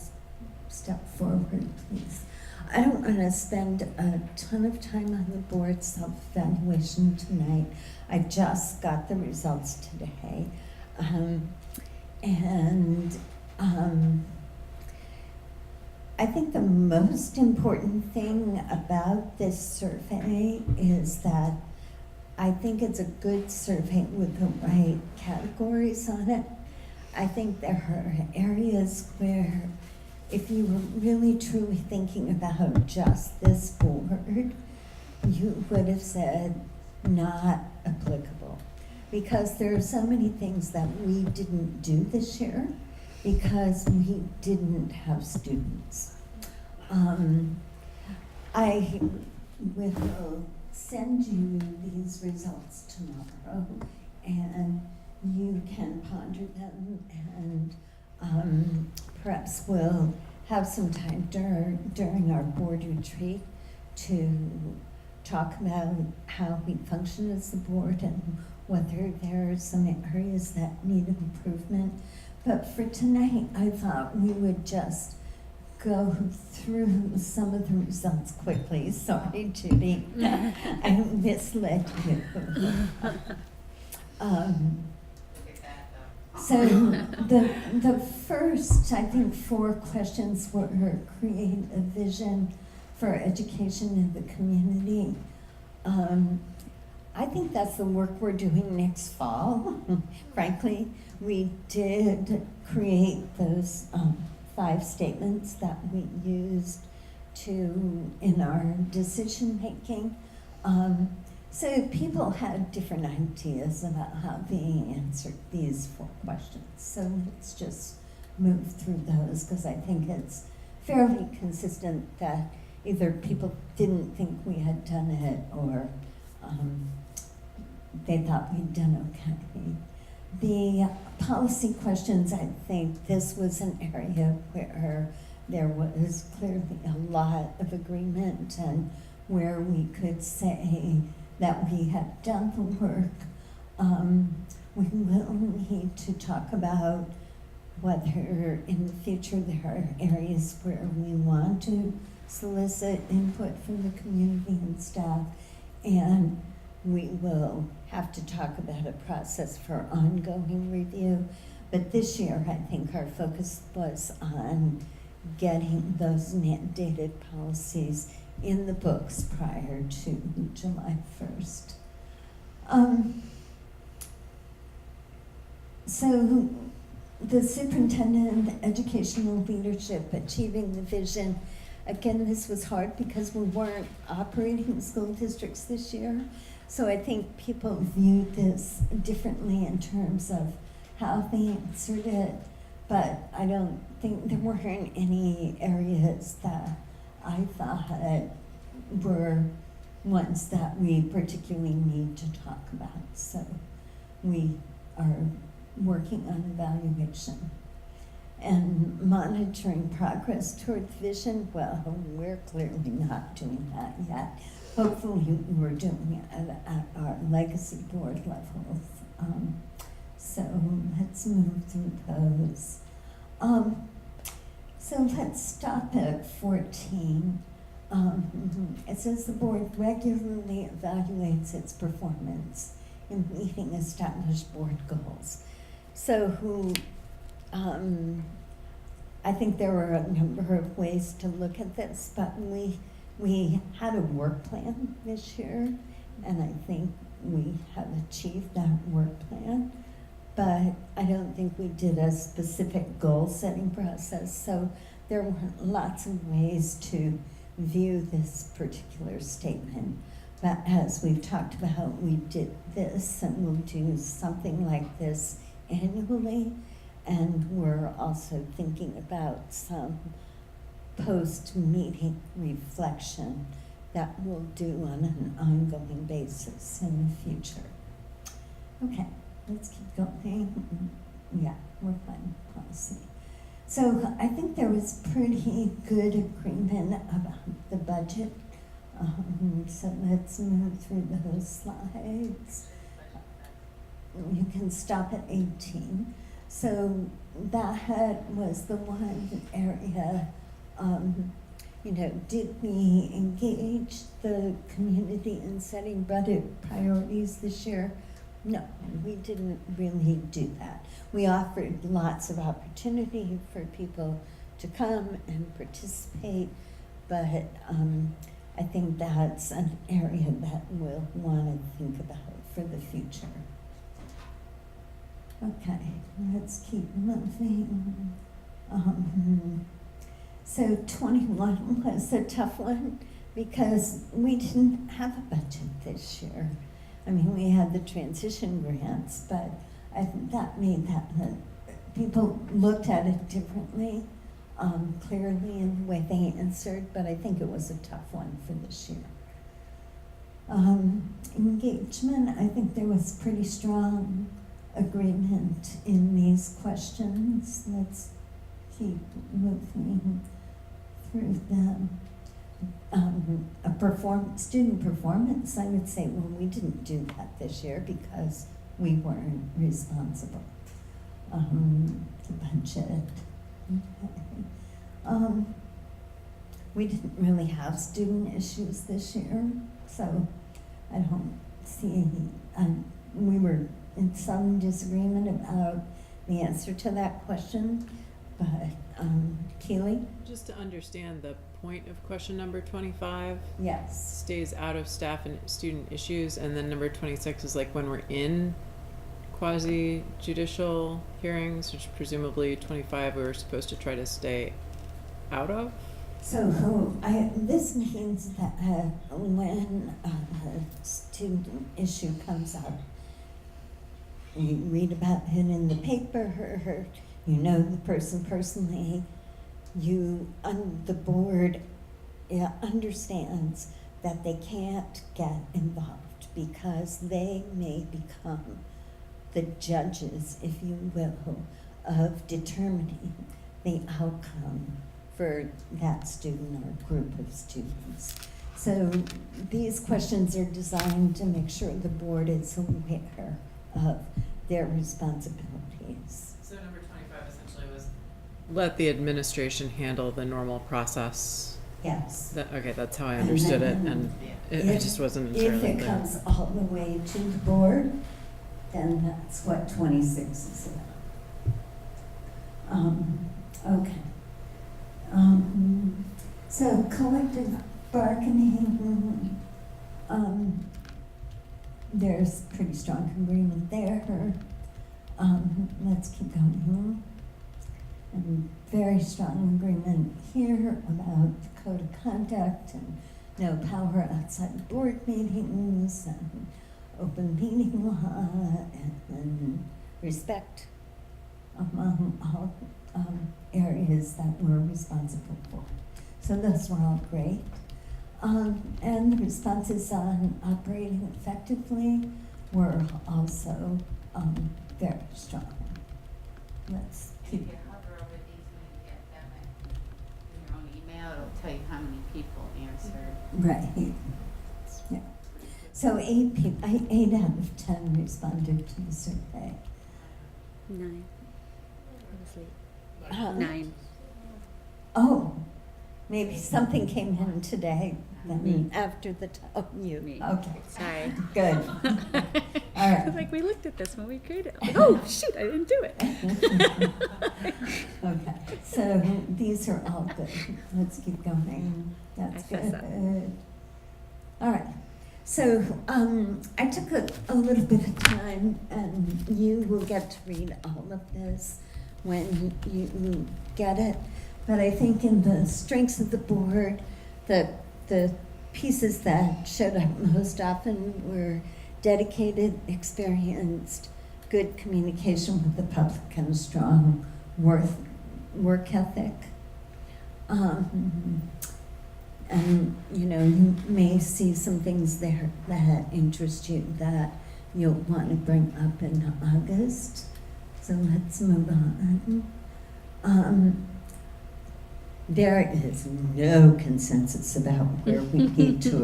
step forward, please? I don't want to spend a ton of time on the board self-evaluation tonight. I just got the results today. I think the most important thing about this survey is that I think it's a good survey with the right categories on it. I think there are areas where if you were really truly thinking about just this board, you would have said not applicable. Because there are so many things that we didn't do this year because we didn't have students. I will send you these results tomorrow, and you can ponder them, and perhaps we'll have some time during our board retreat to talk about how we function as the board and whether there are some areas that need improvement. But for tonight, I thought we would just go through some of the results quickly. Sorry, Judy, I misled you. So the first, I think, 4 questions were create a vision for education in the community. I think that's the work we're doing next fall. Frankly, we did create those 5 statements that we used in our decision making. So people had different ideas about how they answered these 4 questions. So let's just move through those because I think it's fairly consistent that either people didn't think we had done it or they thought we'd done okay. The policy questions, I think this was an area where there was clearly a lot of agreement and where we could say that we had done the work. We will need to talk about whether in the future there are areas where we want to solicit input from the community and staff, and we will have to talk about a process for ongoing review. But this year, I think our focus was on getting those mandated policies in the books prior to July 1st. So the superintendent, educational leadership, achieving the vision. Again, this was hard because we weren't operating school districts this year. So I think people viewed this differently in terms of how they answered it. But I don't think there weren't any areas that I thought were ones that we particularly need to talk about. So we are working on evaluation. And monitoring progress toward vision, well, we're clearly not doing that yet. Hopefully we're doing it at our legacy board levels. So let's move through those. So let's stop at 14. It says the board regularly evaluates its performance in meeting established board goals. So I think there were a number of ways to look at this, but we had a work plan this year, and I think we have achieved that work plan. but I don't think we did a specific goal-setting process, so there were lots of ways to view this particular statement. But as we've talked about, we did this, and we'll do something like this annually, and we're also thinking about some post-meeting reflection that we'll do on an ongoing basis in the future. Okay, let's keep going. Yeah, we're fine with policy. So I think there was pretty good agreement about the budget. So let's move through those slides. You can stop at 18. So that was the one area, did we engage the community in setting budget priorities this year? No, we didn't really do that. We offered lots of opportunity for people to come and participate, but I think that's an area that we'll want to think about for the future. Okay, let's keep moving. So 21 was a tough one because we didn't have a budget this year. I mean, we had the transition grants, but I think that made that people looked at it differently, clearly in the way they answered, but I think it was a tough one for this year. Engagement, I think there was pretty strong agreement in these questions. Let's keep moving through them. Student performance, I would say, well, we didn't do that this year because we weren't responsible. The budget. Okay. We didn't really have student issues this year, so I don't see any, we were in some disagreement about the answer to that question, but Keely? Just to understand the point of question number 25, Yes. stays out of staff and student issues, and then number 26 is like when we're in quasi-judicial hearings, which presumably 25 we were supposed to try to stay out of? So this means that when a student issue comes up, you read about it in the paper, you know the person personally, the board understands that they can't get involved because they may become the judges, if you will, of determining the outcome for that student or group of students. So these questions are designed to make sure the board is aware of their responsibilities. So number 25 essentially was let the administration handle the normal process. Yes. Okay, that's how I understood it, and it just wasn't entirely If it clear. comes all the way to the board, then that's what 26 is about. Okay. So collective bargaining, there's pretty strong agreement there. Let's keep going. And very strong agreement here about the code of conduct and no power outside the board meetings and open meeting law and respect among all areas that we're responsible for. So those were all great. And the responses on operating effectively were also very strong. Let's keep. If you hover over these when you get them in your own email, it'll tell you how many people answered. Right. Yeah. So 8 out of 10 responded to the survey. 9. I was late. 9. Oh, maybe something came in today. Then after the you. Me. Okay. Sorry. Good. All right. Like, we looked at this when we created it. Like, oh, shoot, I didn't do it. Okay. So these are all good. Let's keep going. That's I fessed good. up. All right. So I took a little bit of time, and you will get to read all of this when you get it. But I think in the strengths of the board, the pieces that showed up most often were dedicated, experienced, good communication with the public, and a strong work ethic. And you may see some things there that interest you that you'll want to bring up in August. So let's move on. There is no consensus about where we need to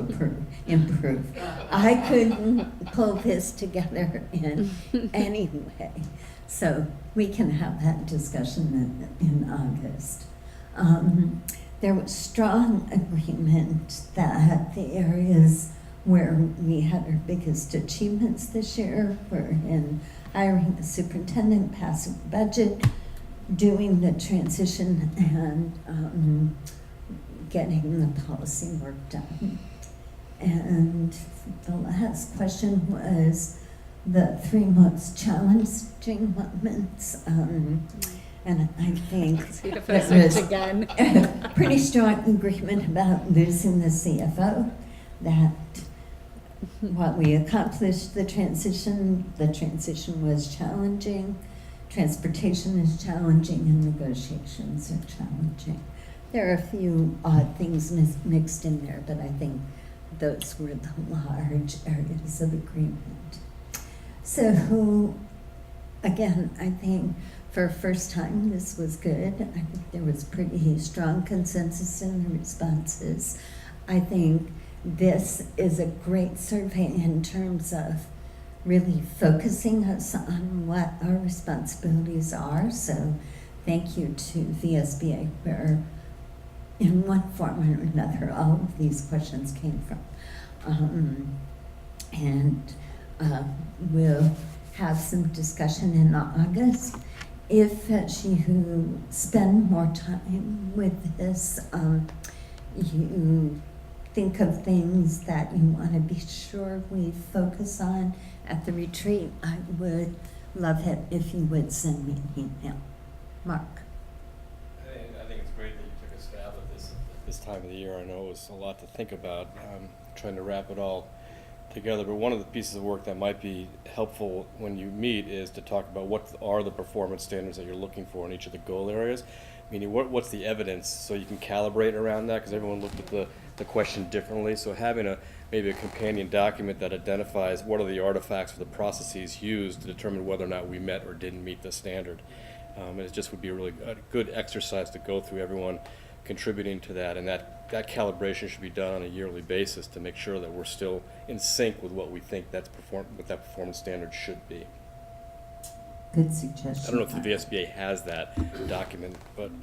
improve. I couldn't pull this together in any way. So we can have that discussion in August. There was strong agreement that the areas where we had our biggest achievements this year were in hiring the superintendent, passing the budget, doing the transition, and getting the policy work done. And the last question was the 3 most challenging moments. And I think there was a pretty strong agreement about losing the CFO, that while we accomplished the transition was challenging, transportation is challenging, and negotiations are challenging. There are a few odd things mixed in there, but I think those were the large areas of agreement. So again, I think for first time this was good. I think there was pretty strong consensus in the responses. I think this is a great survey in terms of really focusing us on what our responsibilities are. So thank you to VSBA, where in one form or another all of these questions came from. We'll have some discussion in August. If as you spend more time with this, you think of things that you want to be sure we focus on at the retreat, I would love it if you would send me an email. Mark. I think it's great that you took a stab at this time of the year. I know it was a lot to think about, trying to wrap it all together, but one of the pieces of work that might be helpful when you meet is to talk about what are the performance standards that you're looking for in each of the goal areas, meaning what's the evidence, so you can calibrate around that, because everyone looked at the question differently. So having maybe a companion document that identifies what are the artifacts or the processes used to determine whether or not we met or didn't meet the standard. And it just would be a really good exercise to go through everyone contributing to that, and that calibration should be done on a yearly basis to make sure that we're still in sync with what we think what that performance standard should be. Good suggestion. I don't know if the VSBA has that document, but And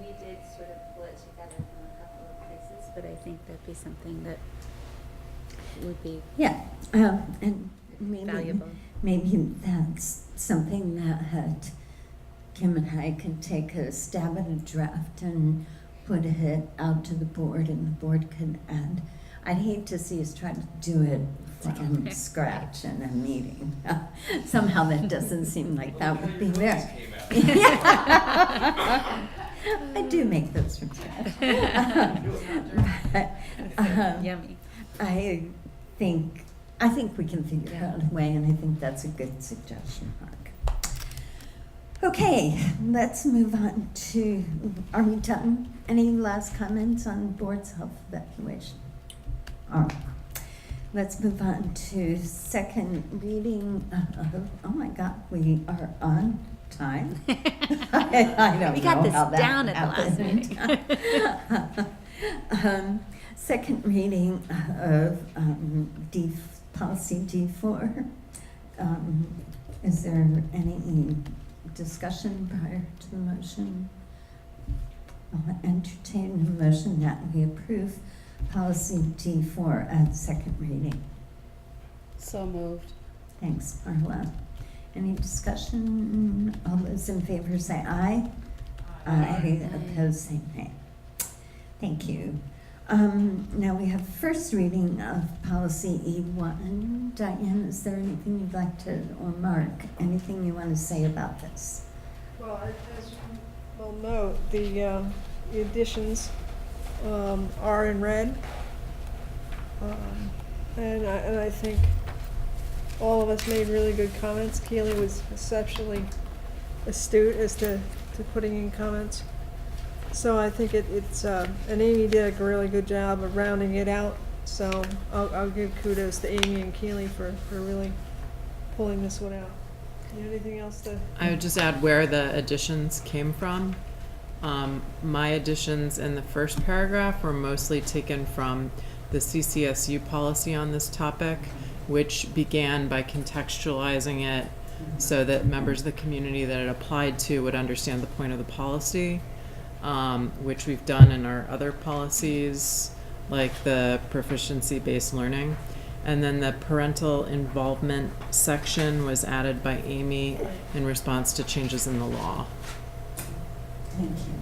we did sort of pull it together from a couple of places, but I think that'd be something that would be and valuable. Maybe that's something that Kim and I can take a stab at a draft and put it out to the board, and the board can add. I'd hate to see us try to do it from scratch in a meeting. Somehow that doesn't seem like that would be there. I do make those from scratch. Yummy. I think we can figure out a way, and I think that's a good suggestion, Mark. Okay, let's move on to, are we done? Any last comments on board self-evaluation? All right, let's move on to second reading of, oh my God, we are on time. I don't We got know this how that down at the last happened. Second reading of policy D4. Is there any discussion prior to the motion? I'll entertain a motion that we approve policy D4 at second reading. So moved. Thanks, Marla. Any discussion? All those in favor say aye. Aye. Opposed say nay. Thank you. Now we have first reading of policy E1. Diane, is there anything you'd like to, or Mark, anything you want to say about this? Well, as you will note, the additions are in red. And I think all of us made really good comments. Keely was exceptionally astute as to putting in comments. So I think it's and Amy did a really good job of rounding it out. So I'll give kudos to Amy and Keely for really pulling this one out. You have anything else to? I would just add where the additions came from. My additions in the first paragraph were mostly taken from the CCSU policy on this topic, which began by contextualizing it so that members of the community that it applied to would understand the point of the policy, which we've done in our other policies, like the proficiency-based learning. And then the parental involvement section was added by Amy in response to changes in the law. Thank you.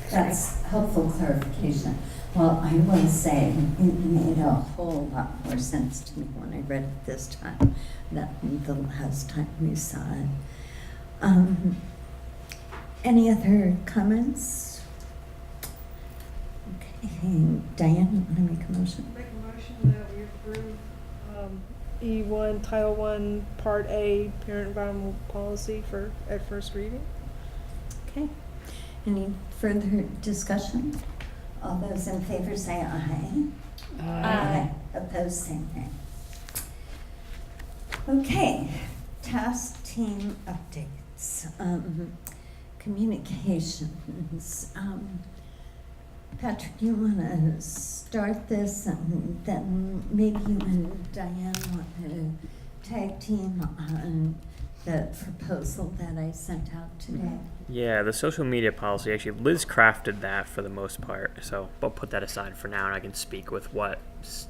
That's helpful clarification. Well, I will say it made a whole lot more sense to me when I read it this time than the last time we saw it. Any other comments? Okay, Diane, you want to make a motion? Make a motion that we approve E1, Title I, Part A, Parent Environmental Policy at first reading. Okay. Any further discussion? All those in favor say aye. Aye. Opposed, same thing. Okay, task team updates. Communications. Patrick, you want to start this, and then maybe you and Diane want to tag team on the proposal that I sent out today. Yeah, the social media policy, actually, Liz crafted that for the most part, so I'll put that aside for now, and I can speak with what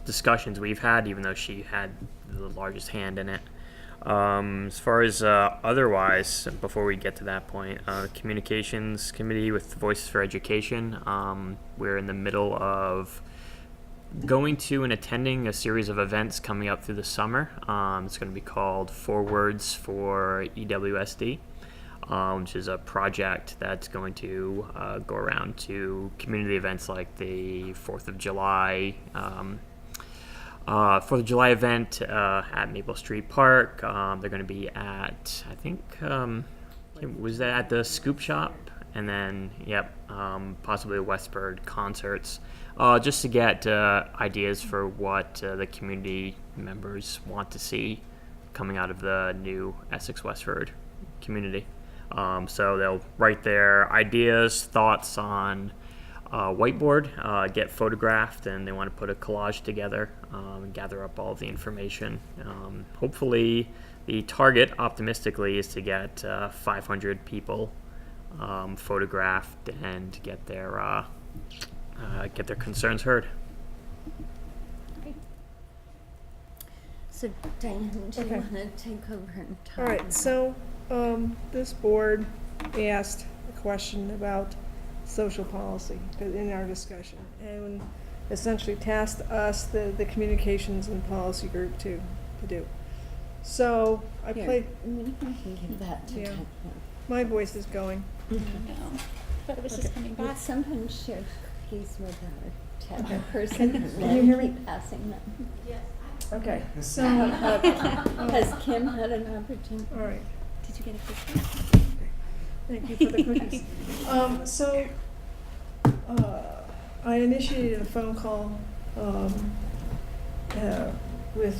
discussions we've had, even though she had the largest hand in it. As far as otherwise, before we get to that point, communications committee with Voices for Education, we're in the middle of going to and attending a series of events coming up through the summer. It's going to be called Forwards for EWSD, which is a project that's going to go around to community events like the 4th of July, 4th of July event at Maple Street Park. They're going to be at, I think, was that at the Scoop Shop? And then, possibly Westford concerts, just to get ideas for what the community members want to see coming out of the new Essex Westford community. So they'll write their ideas, thoughts on whiteboard, get photographed, and they want to put a collage together and gather up all of the information. Hopefully, the target, optimistically, is to get 500 people photographed and get their concerns heard. So Diane, do you Okay. want to take over and talk? All right, so this board asked a question about social policy in our discussion, and essentially tasked us, the communications and policy group, to do. So I Here, played. you can give that to Yeah. Diane. My voice is going. No, but it was just coming We back. sometimes share cookies with our Okay. tech person, Can and you then hear me? keep passing them. Okay, so Has Kim had an opportunity? all right. Did you get a cookie? Thank you for the cookies. So, I initiated a phone call, with,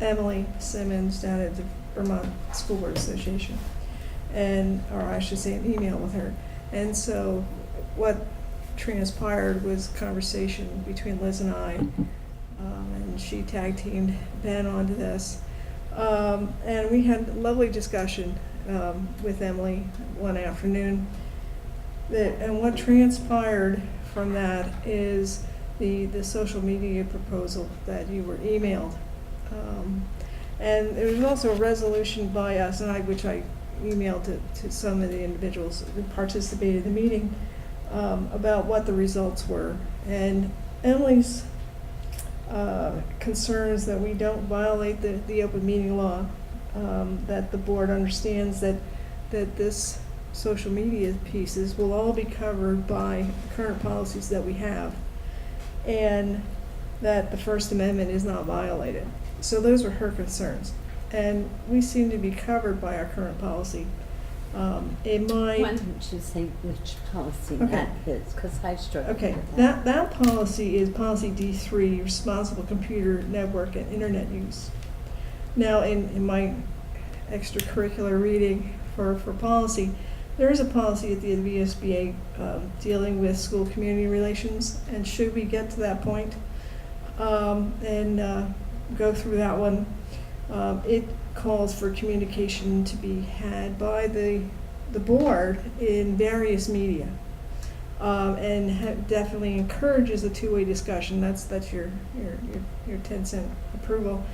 Emily Simmons down at the Vermont School Board Association, or I should say an email with her. And so what transpired was conversation between Liz and I, and she tag teamed Ben onto this. And we had a lovely discussion with Emily one afternoon. And what transpired from that is the social media proposal that you were emailed. And there was also a resolution by us, which I emailed to some of the individuals who participated in the meeting, about what the results were. And Emily's concerns that we don't violate the open meeting law, that the board understands that this social media pieces will all be covered by the current policies that we have, and that the First Amendment is not violated. So those were her concerns. And we seem to be covered by our current policy. In my Why don't you say which policy Okay. that is, because I struggle Okay, with that. that policy is policy D3, responsible computer network and internet use. Now, in my extracurricular reading for policy, there is a policy at the VSBA dealing with school community relations, and should we get to that point and go through that one, it calls for communication to be had by the board in various media. And definitely encourages a two-way discussion. That's your 10-cent approval.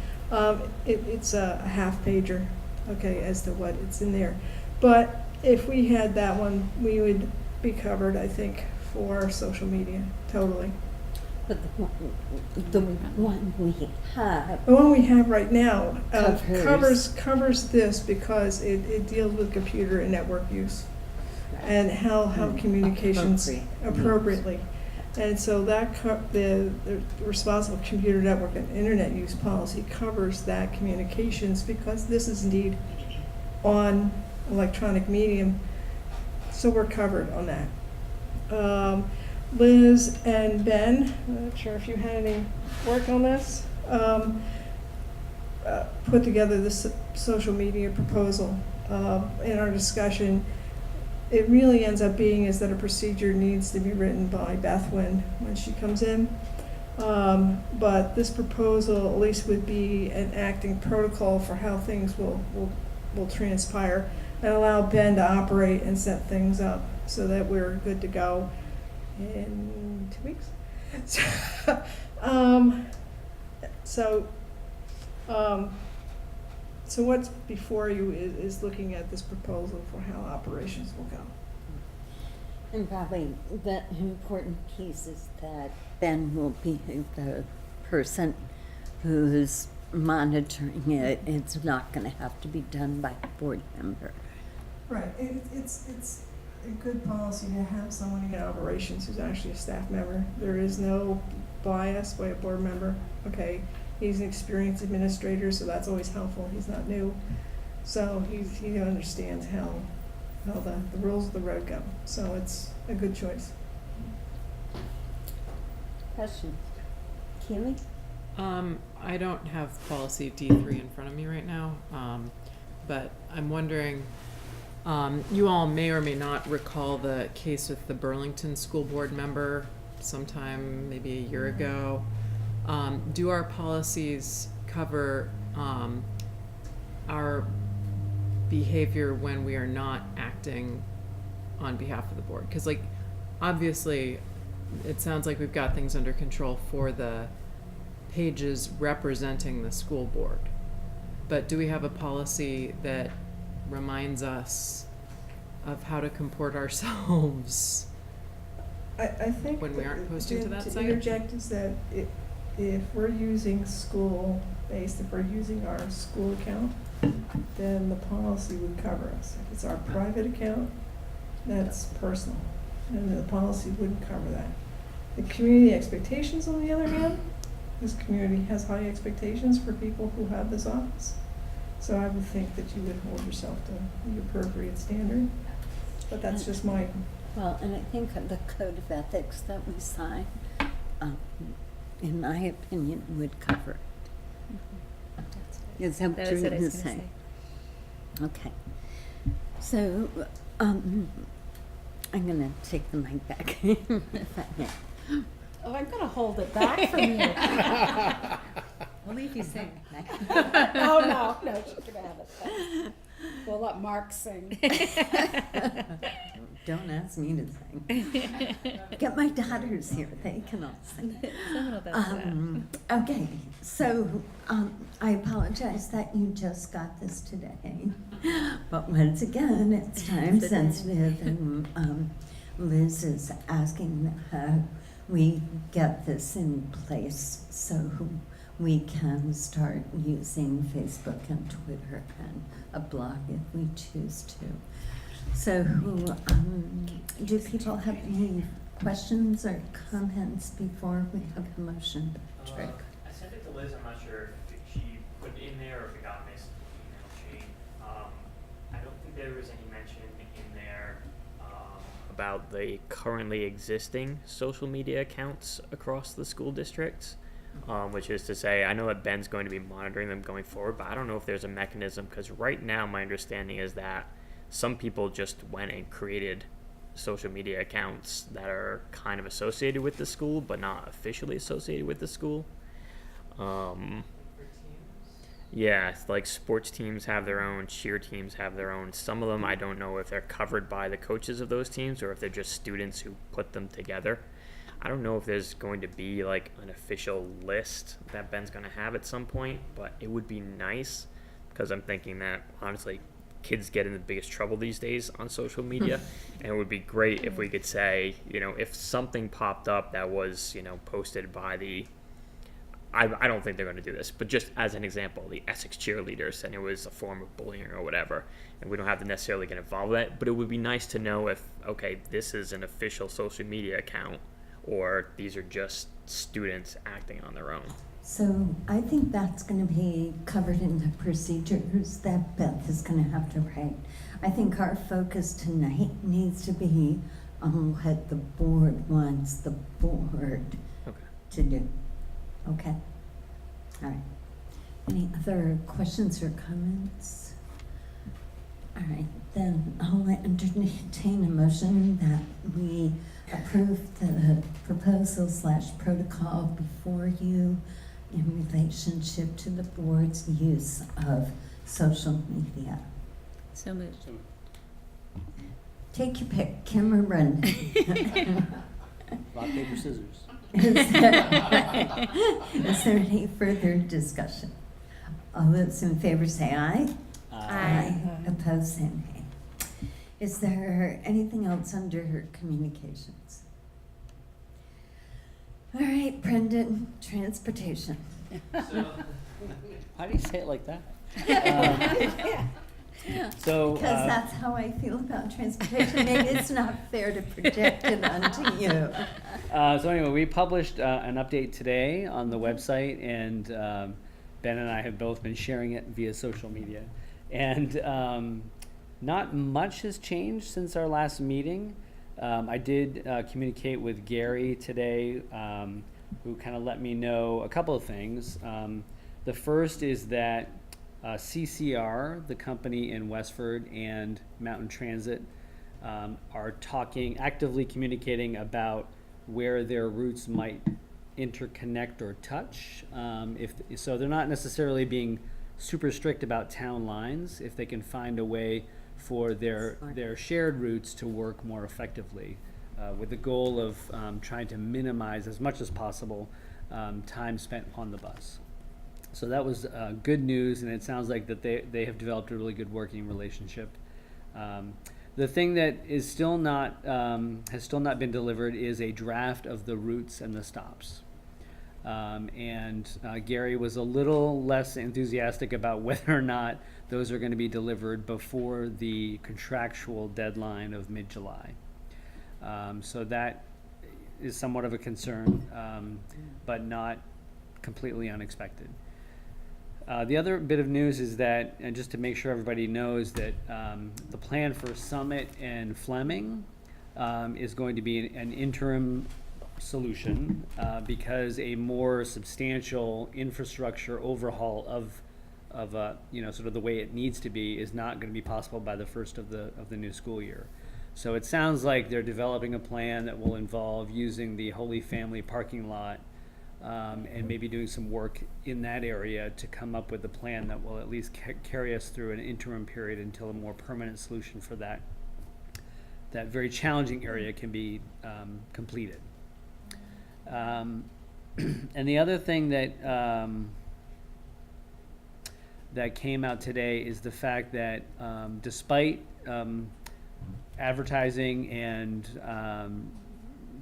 It's a half-pager, okay, as to what it's in there. But if we had that one, we would be covered, I think, for social media, totally. But the one we have, The one we have right now Covers. covers this because it deals with computer and network use and how communications appropriately. And so that the responsible computer network and internet use policy covers that communications, because this is indeed on electronic medium, so we're covered on that. Liz and Ben, I'm not sure if you had any work on this, put together this social media proposal. In our discussion, it really ends up being is that a procedure needs to be written by Beth when she comes in. But this proposal at least would be an acting protocol for how things will transpire, and allow Ben to operate and set things up so that we're good to go in 2 weeks. So what's before you is looking at this proposal for how operations will go. and probably the important piece is that Ben will be the person who's monitoring it. It's not gonna have to be done by a board member. Right, it's a good policy to have someone in operations who's actually a staff member. There is no bias by a board member, okay? He's an experienced administrator, so that's always helpful. He's not new. So he understands how the rules of the road go. So it's a good choice. Question. Keely? I don't have policy D3 in front of me right now, but I'm wondering, you all may or may not recall the case with the Burlington School Board member sometime maybe a year ago. Do our policies cover our behavior when we are not acting on behalf of the board? Because, like, obviously, it sounds like we've got things under control for the pages representing the school board. But do we have a policy that reminds us of how to comport ourselves I think when we aren't posting to that to site? interject is that if we're using school-based, if we're using our school account, then the policy would cover us. If it's our private account, that's personal, and the policy wouldn't cover that. The community expectations, on the other hand, this community has high expectations for people who have this office. So I would think that you would hold yourself to the appropriate standard, but that's just my. Well, and I think the code of ethics that we sign, in my opinion, would cover it. Is that what That you're is what I gonna was gonna say? say. Okay. So, I'm gonna take the mic back if I may. Oh, I'm gonna hold it back from you. I'll leave you sing. No, she's gonna have it. We'll let Mark sing. Don't ask me to sing. Get my daughters here, they can all sing. Someone will bounce it out. Okay, so, I apologize that you just got this today. But once again, it's time sensitive, and, Liz is asking that we get this in place so we can start using Facebook and Twitter and a blog if we choose to. So, do people have any questions or comments before we have a motion? Trick. I sent it to Liz. I'm not sure if she put it in there or if it got missed in the email chain. I don't think there was any mention in there about the currently existing social media accounts across the school districts. Which is to say, I know that Ben's going to be monitoring them going forward, but I don't know if there's a mechanism, because right now my understanding is that some people just went and created social media accounts that are kind of associated with the school, but not officially associated with the school. Yeah, it's like sports teams have their own, cheer teams have their own. Some of them, I don't know if they're covered by the coaches of those teams or if they're just students who put them together. I don't know if there's going to be like an official list that Ben's going to have at some point, but it would be nice, because I'm thinking that honestly kids get in the biggest trouble these days on social media, and it would be great if we could say, if something popped up that was, posted by the, I don't think they're going to do this, but just as an example, the Essex cheerleaders, and it was a form of bullying or whatever, and we don't have to necessarily get involved with that, but it would be nice to know if, okay, this is an official social media account, or these are just students acting on their own. So I think that's going to be covered in the procedures that Beth is going to have to write. I think our focus tonight needs to be on what the board wants the board to do. Okay? All right. Any other questions or comments? All right, then I'll entertain a motion that we approve the proposal/protocol before you in relationship to the board's use of social media. So moved. Take your pick, Kim or Brendan. Rock, paper, scissors. Is there any further discussion? All those in favor say aye. Aye. Opposed, say nay. Is there anything else under communications? All right, Brendan, transportation. How do you say it like that? So, Because that's how I feel about transportation. Maybe it's not fair to project it onto you. So anyway, we published an update today on the website, and Ben and I have both been sharing it via social media. And not much has changed since our last meeting. I did communicate with Gary today, who kind of let me know a couple of things. The first is that CCR, the company in Westford, and Mountain Transit are actively communicating about where their routes might interconnect or touch. So they're not necessarily being super strict about town lines if they can find a way for their shared routes to work more effectively, with the goal of trying to minimize as much as possible time spent on the bus. So that was good news, and it sounds like that they have developed a really good working relationship. The thing that is still not has still not been delivered is a draft of the routes and the stops. And Gary was a little less enthusiastic about whether or not those are going to be delivered before the contractual deadline of mid-July. So that is somewhat of a concern, but not completely unexpected. The other bit of news is that, and just to make sure everybody knows, that the plan for Summit and Fleming is going to be an interim solution because a more substantial infrastructure overhaul of sort of the way it needs to be is not going to be possible by the first of the new school year. So it sounds like they're developing a plan that will involve using the Holy Family parking lot and maybe doing some work in that area to come up with a plan that will at least carry us through an interim period until a more permanent solution for that very challenging area can be completed. And the other thing that came out today is the fact that despite advertising and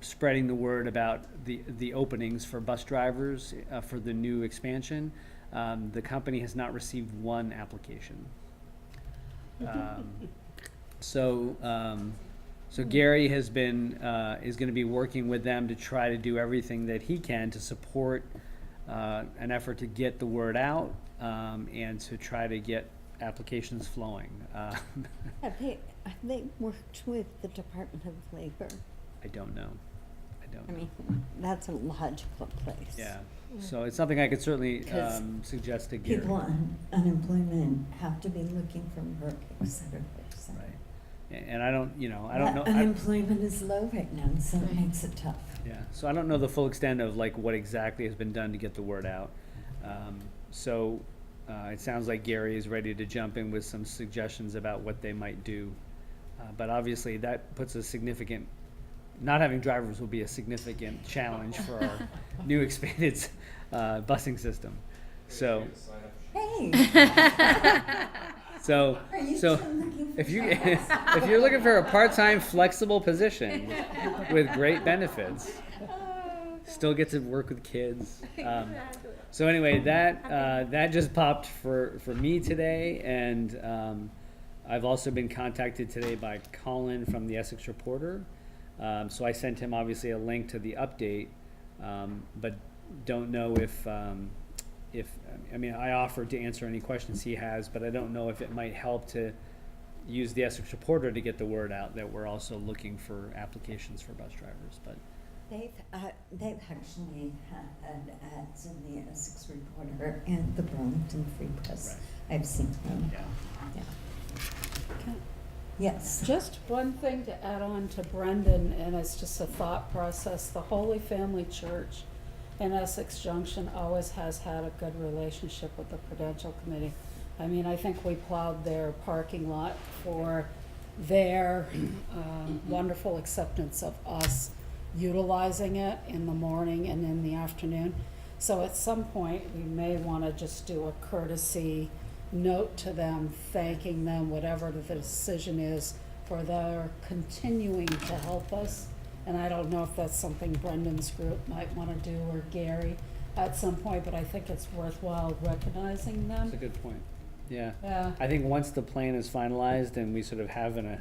spreading the word about the openings for bus drivers for the new expansion. The company has not received one application. So Gary has been is going to be working with them to try to do everything that he can to support an effort to get the word out and to try to get applications flowing. Have they worked with the Department of Labor? I don't know. I mean, that's a logical place. Yeah. So it's something I could certainly 'Cause suggest to Gary. People on unemployment have to be looking for work, et cetera, et cetera. Right. And I don't know. Unemployment is low right now, so it makes it tough. Yeah, so I don't know the full extent of like what exactly has been done to get the word out. It sounds like Gary is ready to jump in with some suggestions about what they might do. But obviously that puts a significant, not having drivers will be a significant challenge for our new expanded busing system. So, Hey, so are you still looking for if you jobs? if you're looking for a part-time flexible position with great benefits, still get to work with kids. So anyway, that just popped for me today, and I've also been contacted today by Colin from the Essex Reporter. So I sent him obviously a link to the update, but don't know if I mean, I offered to answer any questions he has, but I don't know if it might help to use the Essex Reporter to get the word out that we're also looking for applications for bus drivers. But They've actually had ads in the Essex Reporter and the Burlington Free Press. Right. I've seen them. yeah. Yes. Just one thing to add on to Brendan, and it's just a thought process. The Holy Family Church in Essex Junction always has had a good relationship with the Prudential Committee. I mean, I think we plowed their parking lot for their wonderful acceptance of us utilizing it in the morning and in the afternoon. So at some point, we may want to just do a courtesy note to them, thanking them, whatever the decision is, for their continuing to help us. And I don't know if that's something Brendan's group might want to do, or Gary at some point, but I think it's worthwhile recognizing them. That's a good point. Yeah. Yeah. I think once the plan is finalized and we sort of have a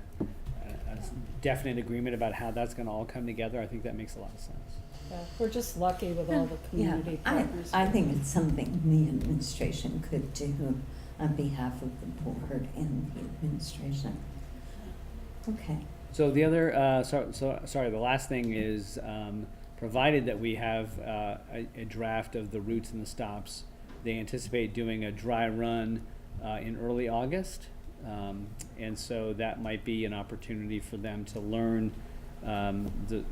definite agreement about how that's going to all come together, I think that makes a lot of sense. Yeah, we're just lucky with all the community partners. I think it's something the administration could do on behalf of the board and the administration. Okay. So the other, sorry, the last thing is, provided that we have a draft of the routes and the stops, they anticipate doing a dry run in early August. And so that might be an opportunity for them to learn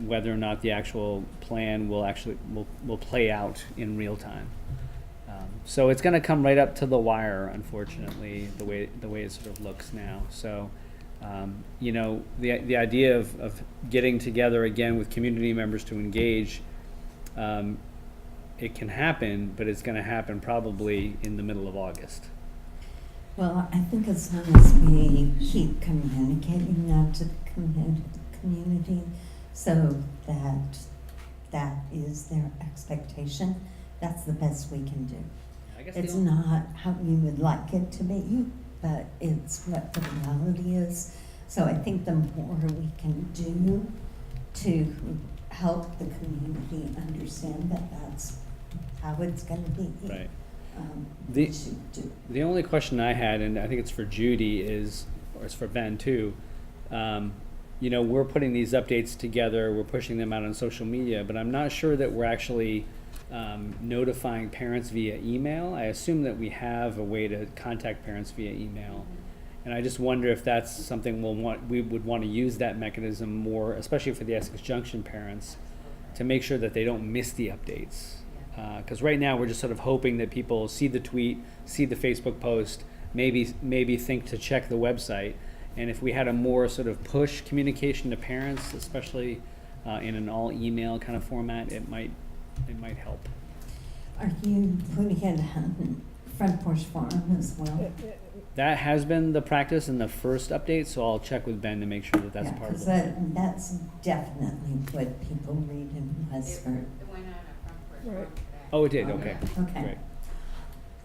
whether or not the actual plan will play out in real time. So it's going to come right up to the wire, unfortunately, the way it sort of looks now. So, the idea of getting together again with community members to engage, it can happen, but it's going to happen probably in the middle of August. Well, I think as long as we keep communicating that to the community so that is their expectation, that's the best we can do. I guess It's not how we would like it to be, but it's what the reality is. So I think the more we can do to help the community understand that that's how it's going to be, Right. we should do. The only question I had, and I think it's for Judy, or it's for Ben too, we're putting these updates together, we're pushing them out on social media, but I'm not sure that we're actually notifying parents via email. I assume that we have a way to contact parents via email. And I just wonder if that's something we would want to use that mechanism more, especially for the Essex Junction parents, to make sure that they don't miss the updates. Because right now we're just sort of hoping that people see the tweet, see the Facebook post, maybe think to check the website. And if we had a more sort of push communication to parents, especially in an all email kind of format, it might help. Are you putting it on front porch forum as well. That has been the practice in the first update, so I'll check with Ben to make sure that that's Yeah, part of 'cause it. that's definitely what people read in Westford. It went on a front porch Right. forum today. Oh, it did, okay, Okay. great.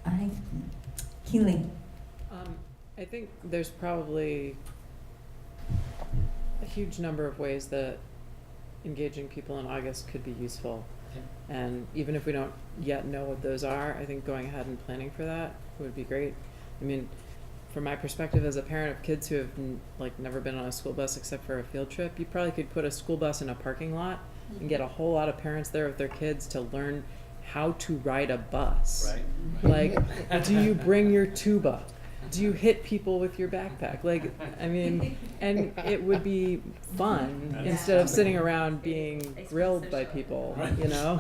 All right. Keely, I think there's probably a huge number of ways that engaging people in August could be useful. And even if we don't yet know what those are, I think going ahead and planning for that would be great. I mean, from my perspective as a parent of kids who have never been on a school bus except for a field trip, you probably could put a school bus in a parking lot and get a whole lot of parents there with their kids to learn how to ride a bus. Right. Like, do you bring your tuba? Do you hit people with your backpack? Like, I mean, and it would be fun instead of sitting around being grilled by people, you know?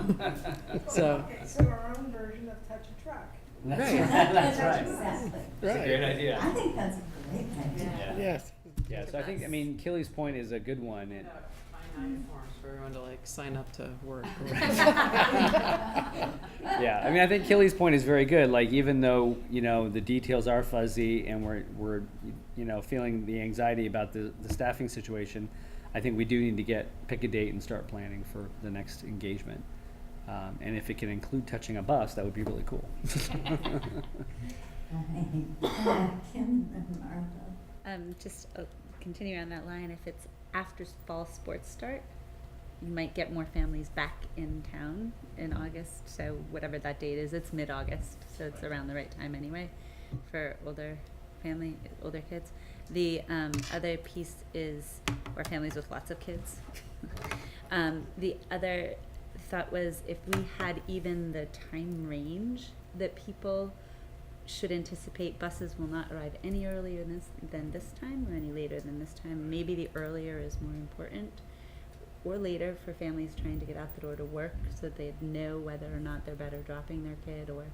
So, So our own version of touch a truck. right. That's right. exactly. That's a great idea. I think that's a great idea. Yeah. Yes. Yeah, so I think, I mean, Kelly's point is a good one. Forms for everyone to sign up to work. Yeah, I mean, I think Kelly's point is very good. Like, even though, the details are fuzzy and we're feeling the anxiety about the staffing situation, I think we do need to pick a date and start planning for the next engagement. And if it can include touching a bus, that would be really cool. Kim and Martha. Just continue on that line, if it's after fall sports start, you might get more families back in town in August, so whatever that date is, it's mid-August, so it's around the right time anyway for older kids. The other piece is, or families with lots of kids. The other thought was if we had even the time range that people should anticipate buses will not arrive any earlier than this time or any later than this time. Maybe the earlier is more important, or later for families trying to get out the door to work so that they know whether or not they're better dropping their kid. Or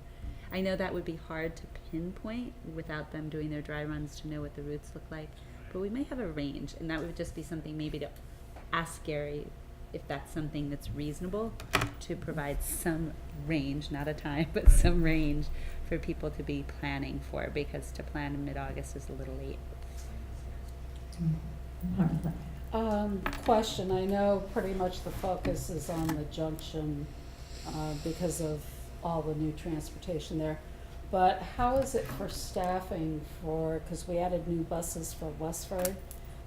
I know that would be hard to pinpoint without them doing their dry runs to know what the routes look like, but we may have a range, and that would just be something maybe to ask Gary if that's something that's reasonable to provide some range, not a time, but some range for people to be planning for, because to plan in mid-August is a little late. Martha. Question, I know pretty much the focus is on the junction, because of all the new transportation there. But how is it for staffing because we added new buses for Westford.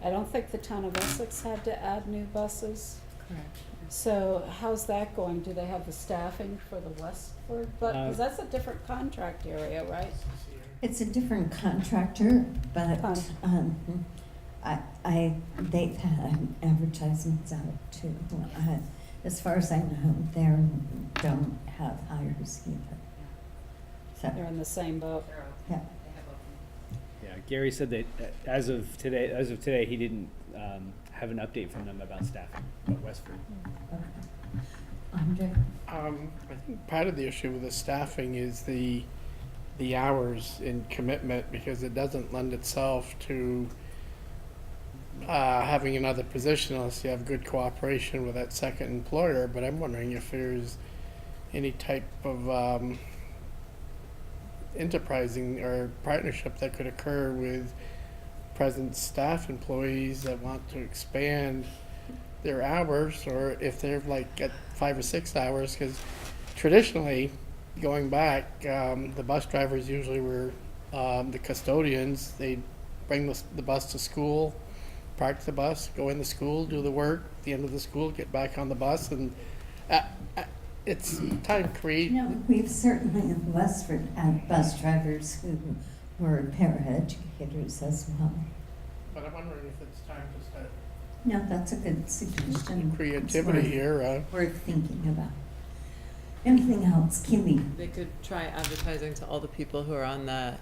I don't think the town of Essex had to add new buses. Correct. So how's that going? Do they have the staffing for the Westford? Because that's a different contract area, right? It's a different contractor, but they've had advertisements out too. As far as I know, they don't have hires either. So, They're in the same boat. yeah. Yeah, Gary said that as of today, he didn't have an update from them about staffing at Westford. Okay. Andre? I think part of the issue with the staffing is the hours and commitment, because it doesn't lend itself to having another position unless you have good cooperation with that second employer. But I'm wondering if there's any type of enterprising or partnership that could occur with present staff employees that want to expand their hours, or if they're at 5 or 6 hours, because traditionally, going back, the bus drivers usually were the custodians. They'd bring the bus to school, park the bus, go into school, do the work, at the end of the school, get back on the bus, and it's time to create. We've certainly in Westford had bus drivers who were paraeducators as well. But I'm wondering if it's time to start No, that's a good suggestion. creativity It's here. worth thinking about. Anything else, Kimmy? They could try advertising to all the people who are on the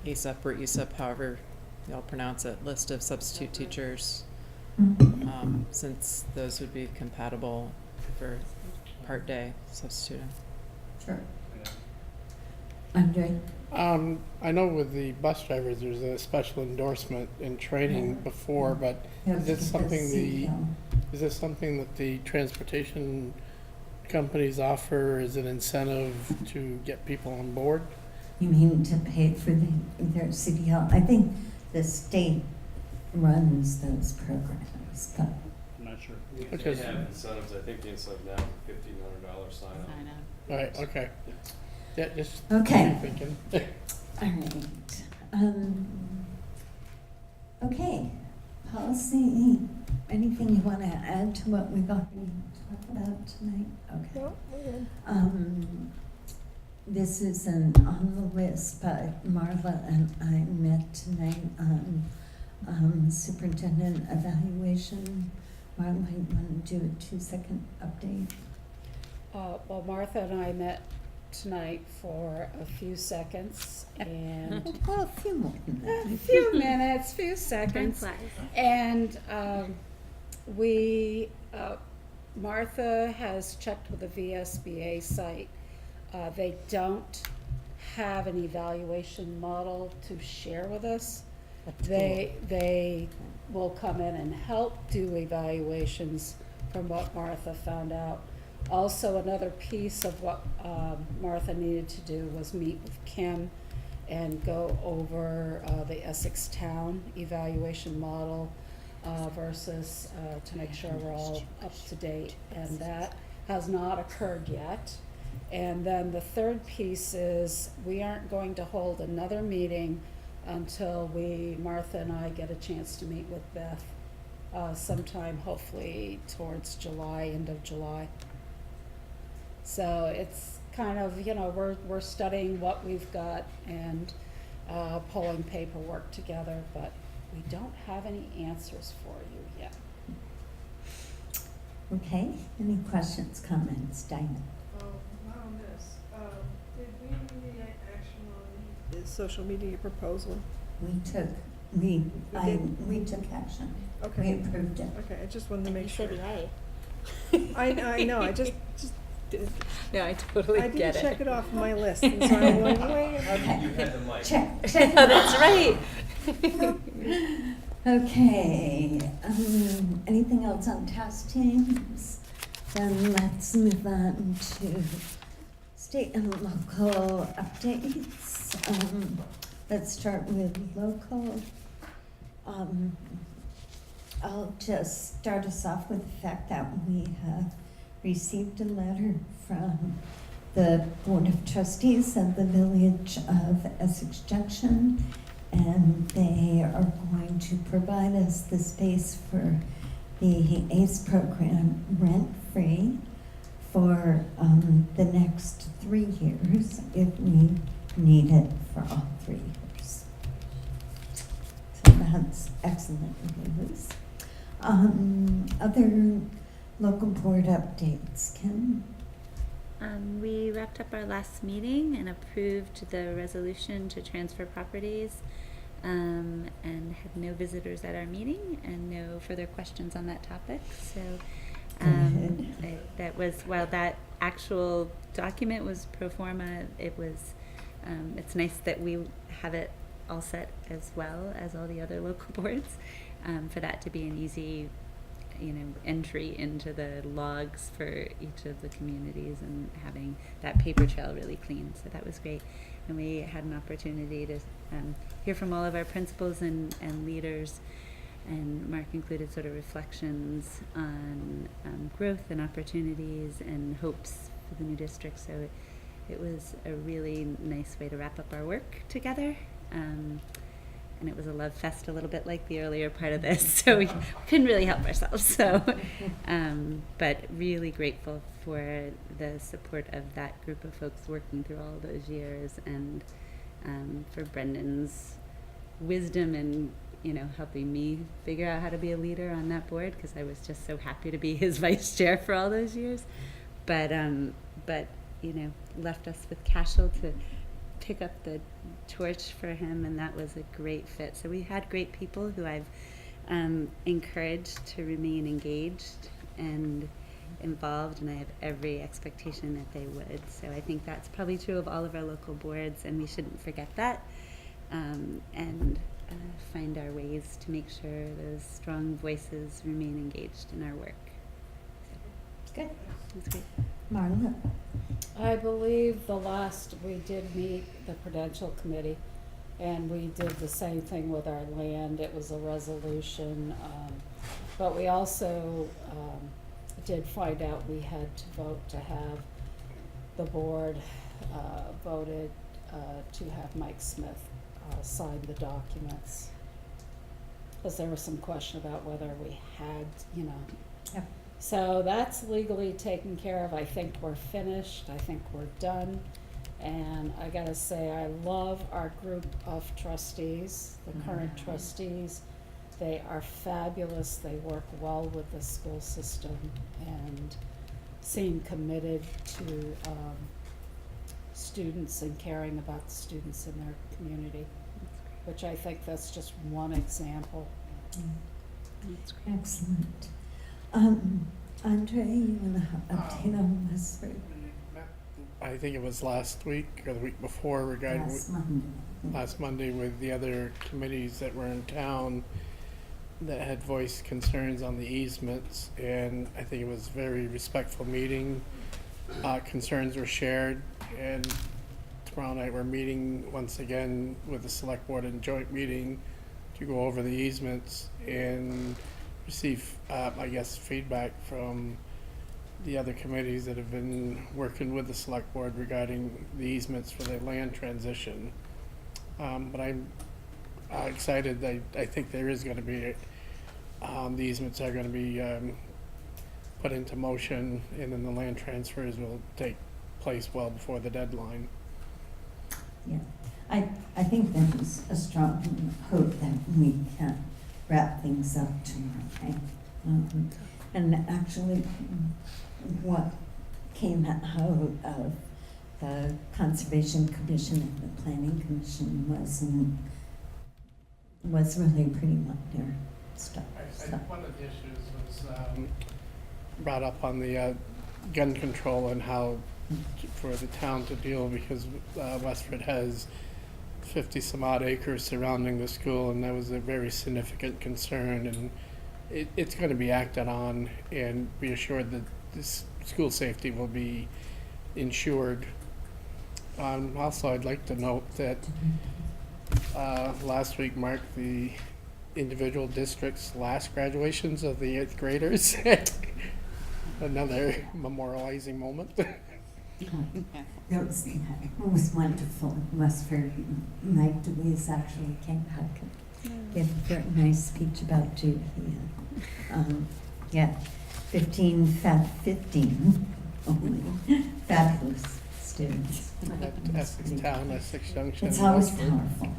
ASEP or ESEP, however y'all pronounce it, list of substitute teachers, since those would be compatible for part-day substituting. Sure. Andre? I know with the bus drivers, there's a special endorsement in training before, but is this something that the transportation companies offer as an incentive to get people on board? You mean to pay for their CDL? I think the state runs those programs, but I'm not sure. Because- They have incentives, I think the incentive now is $1,500 sign up. Sign up. Right, okay. Yeah, just Okay. thinking. all right. Okay, policy. Anything you want to add to what we've already talked about tonight? Okay. No, we're good. This isn't on the list, but Marla and I met tonight on superintendent evaluation. Marla, you want to do a 2-second update? Well, Martha and I met tonight for a few seconds and Well, a few more than that. a few minutes, few seconds. And Martha has checked with the VSBA site. They don't have an evaluation model to share with us. They will come in and help do evaluations from what Martha found out. Also, another piece of what Martha needed to do was meet with Kim and go over the Essex Town evaluation model versus to make sure we're all up to date. And that has not occurred yet. And then the third piece is we aren't going to hold another meeting until Martha and I get a chance to meet with Beth sometime hopefully towards July, end of July. So it's kind of, we're studying what we've got and pulling paperwork together, but we don't have any answers for you yet. Okay, any questions, comments, Diana? Not on this. Did we need action on the social media proposal? We took action. We Okay. approved it. Okay, I just wanted to make sure. yay. I know, I just did. No, I totally I get didn't check it. it off my list, and so I'm going, wait. Okay. You had the mic. Check. Oh, that's right. Okay, anything else on task teams? Then let's move on to state and local updates. Let's start with local. I'll just start us off with the fact that we have received a letter from the Board of Trustees of the Village of Essex Junction, and they are going to provide us the space for the ACE program rent-free for the next 3 years if we need it for all 3 years. So that's excellent news. Other local board updates, Kim? We wrapped up our last meeting and approved the resolution to transfer properties, and had no visitors at our meeting and no further questions on that topic. So that was, while that actual document was pro forma, it was, it's nice that we have it all set as well as all the other local boards, for that to be an easy entry into the logs for each of the communities and having that paper trail really clean. So that was great. And we had an opportunity to hear from all of our principals and leaders, and Mark included sort of reflections on growth and opportunities and hopes for the new district. So it was a really nice way to wrap up our work together. And it was a love fest, a little bit like the earlier part of this, so we couldn't really help ourselves. So, but really grateful for the support of that group of folks working through all those years, and for Brendan's wisdom and helping me figure out how to be a leader on that board, because I was just so happy to be his vice chair for all those years. But left us with Cashel to pick up the torch for him, and that was a great fit. So we had great people who I've encouraged to remain engaged and involved, and I have every expectation that they would. So I think that's probably true of all of our local boards, and we shouldn't forget that, and find our ways to make sure those strong voices remain engaged in our work. So, Good. that's great. Marla? I believe we did meet the Prudential Committee, and we did the same thing with our land. It was a resolution, but we also did find out we had to vote to have the board voted to have Mike Smith sign the documents. Because there was some question about whether we had, Yep. So that's legally taken care of. I think we're finished. I think we're done. And I gotta say, I love our group of trustees, the current trustees. They are fabulous. They work well with the school system and seem committed to students and caring about the students in their community, which I think that's just one example. Excellent. Andre, you want to update on Westford? I think it was last week or the week before regarding last Monday with the other committees that were in town that had voiced concerns on the easements, and I think it was a very respectful meeting. Concerns were shared, and tomorrow night we're meeting once again with the select board in joint meeting to go over the easements and receive, I guess, feedback from the other committees that have been working with the select board regarding the easements for the land transition. But I'm excited that I think there is going to be, the easements are going to be put into motion, and then the land transfers will take place well before the deadline. Yeah, I think there's a strong hope that we can wrap things up tomorrow. And actually, what came out of the Conservation Commission and the Planning Commission was really pretty minor stuff. I think one of the issues was brought up on the gun control and how for the town to deal, because Westford has 50 some odd acres surrounding the school, and that was a very significant concern, and it's going to be acted on, and be assured that this school safety will be ensured. Also, I'd like to note that last week marked the individual districts' last graduations of the 8th graders. Another memorializing moment. It was wonderful. Westford, Mike DeWeese actually came back and gave a very nice speech about Judy. Yeah, 15 only fabulous students. Essex Town, Essex Junction. It's always Westford. powerful.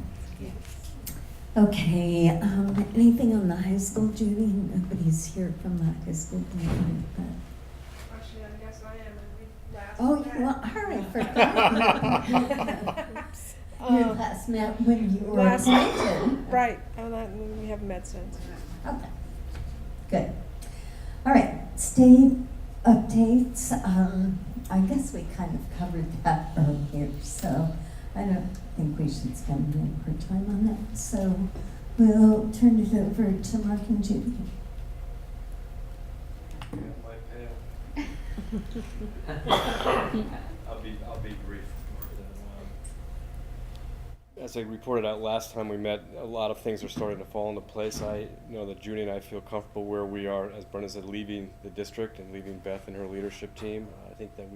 Okay, anything on the high school, Judy? Nobody's here from the high school community, but. Actually, I guess I am, and we last. Oh, you are, I forgot. Your last met when you were Last- appointed. Right, and we haven't met since. Okay, good. All right, state updates. I guess we kind of covered that earlier, so I don't think we should spend any more time on that. So we'll turn it over to Mark and Judy. I'll be brief. As I reported out last time we met, a lot of things are starting to fall into place. I know that Judy and I feel comfortable where we are, as Brenda said, leaving the district and leaving Beth and her leadership team. I think that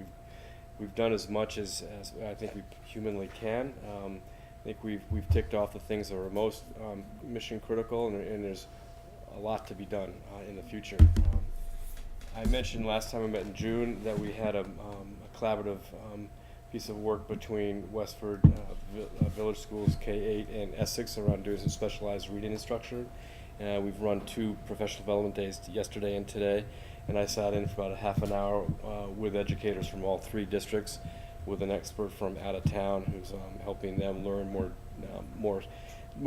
we've done as much as I think we humanly can. I think we've ticked off the things that are most mission critical, and there's a lot to be done in the future. I mentioned last time we met in June that we had a collaborative piece of work between Westford Village Schools K-8 and Essex around doing some specialized reading instruction. We've run 2 professional development days yesterday and today, and I sat in for about a half an hour with educators from all 3 districts, with an expert from out of town who's helping them learn more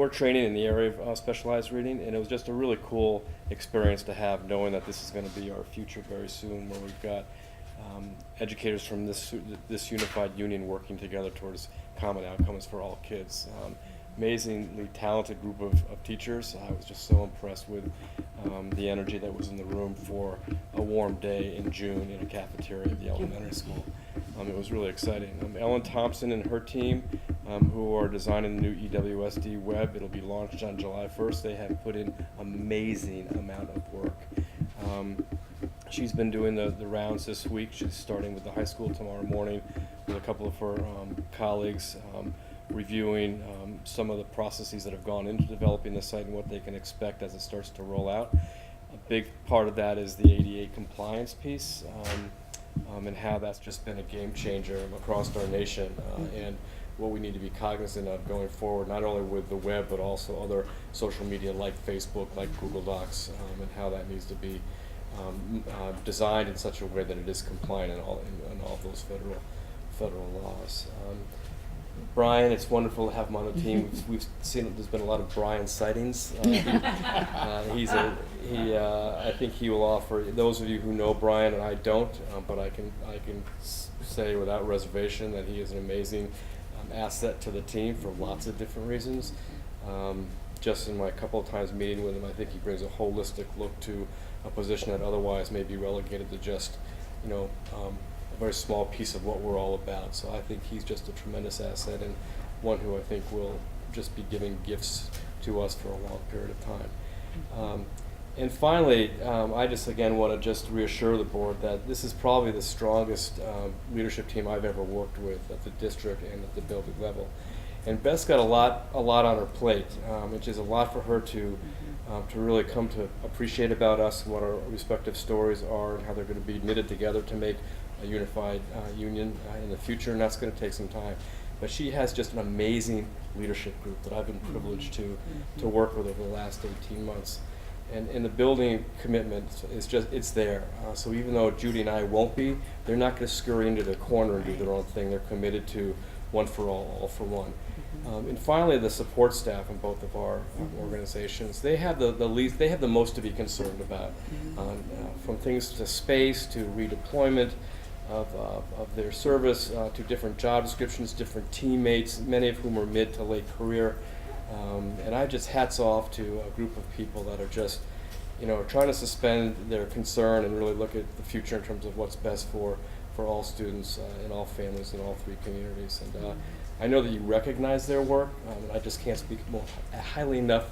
training in the area of specialized reading. And it was just a really cool experience to have, knowing that this is going to be our future very soon, where we've got educators from this unified union working together towards common outcomes for all kids. Amazingly talented group of teachers. I was just so impressed with the energy that was in the room for a warm day in June in a cafeteria at the elementary school. It was really exciting. Ellen Thompson and her team, who are designing the new EWSD web, it'll be launched on July 1st. They have put in amazing amount of work. She's been doing the rounds this week. She's starting with the high school tomorrow morning with a couple of her colleagues, reviewing some of the processes that have gone into developing the site and what they can expect as it starts to roll out. A big part of that is the ADA compliance piece, and how that's just been a game changer across our nation, and what we need to be cognizant of going forward, not only with the web but also other social media like Facebook, like Google Docs, and how that needs to be designed in such a way that it is compliant in all those federal laws. Brian, it's wonderful to have him on the team. We've seen there's been a lot of Brian sightings. I think he will offer, those of you who know Brian, and I don't, but I can say without reservation that he is an amazing asset to the team for lots of different reasons. Just in my couple of times meeting with him, I think he brings a holistic look to a position that otherwise may be relegated to just, a very small piece of what we're all about. So I think he's just a tremendous asset, and one who I think will just be giving gifts to us for a long period of time. And finally, I just again want to just reassure the board that this is probably the strongest leadership team I've ever worked with at the district and at the building level. And Beth's got a lot on her plate, which is a lot for her to really come to appreciate about us and what our respective stories are and how they're going to be knitted together to make a unified union in the future, and that's going to take some time. But she has just an amazing leadership group that I've been privileged to work with over the last 18 months. And the building commitment is it's there. So even though Judy and I won't be, they're not going to scurry into the corner and do their own thing. They're committed to one for all for one. And finally, the support staff in both of our organizations, they have the least, they have the most to be concerned about, from things to space to redeployment of their service, to different job descriptions, different teammates, many of whom are mid to late career. And I just hats off to a group of people that are just, trying to suspend their concern and really look at the future in terms of what's best for all students and all families in all three communities. And I know that you recognize their work, and I just can't speak more highly enough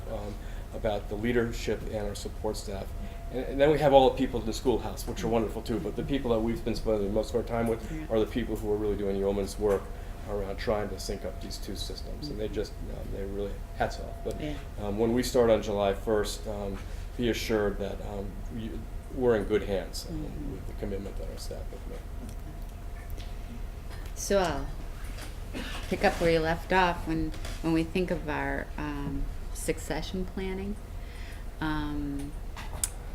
about the leadership and our support staff. And then we have all the people in the schoolhouse, which are wonderful too, but the people that we've been spending most of our time with are the people who are really doing yeoman's work around trying to sync up these two systems. And they just, they really, hats off. But when we start on July 1st, be assured that we're in good hands with the commitment that our staff have made. So I'll pick up where you left off when we think of our succession planning.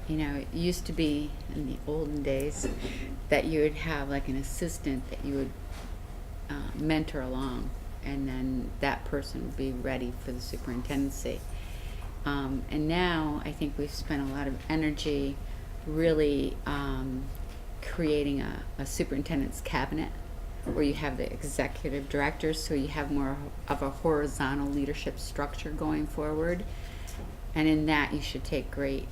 It used to be in the olden days that you would have like an assistant that you would mentor along, and then that person would be ready for the superintendency. And now I think we've spent a lot of energy really creating a superintendent's cabinet where you have the executive directors, so you have more of a horizontal leadership structure going forward. And in that, you should take great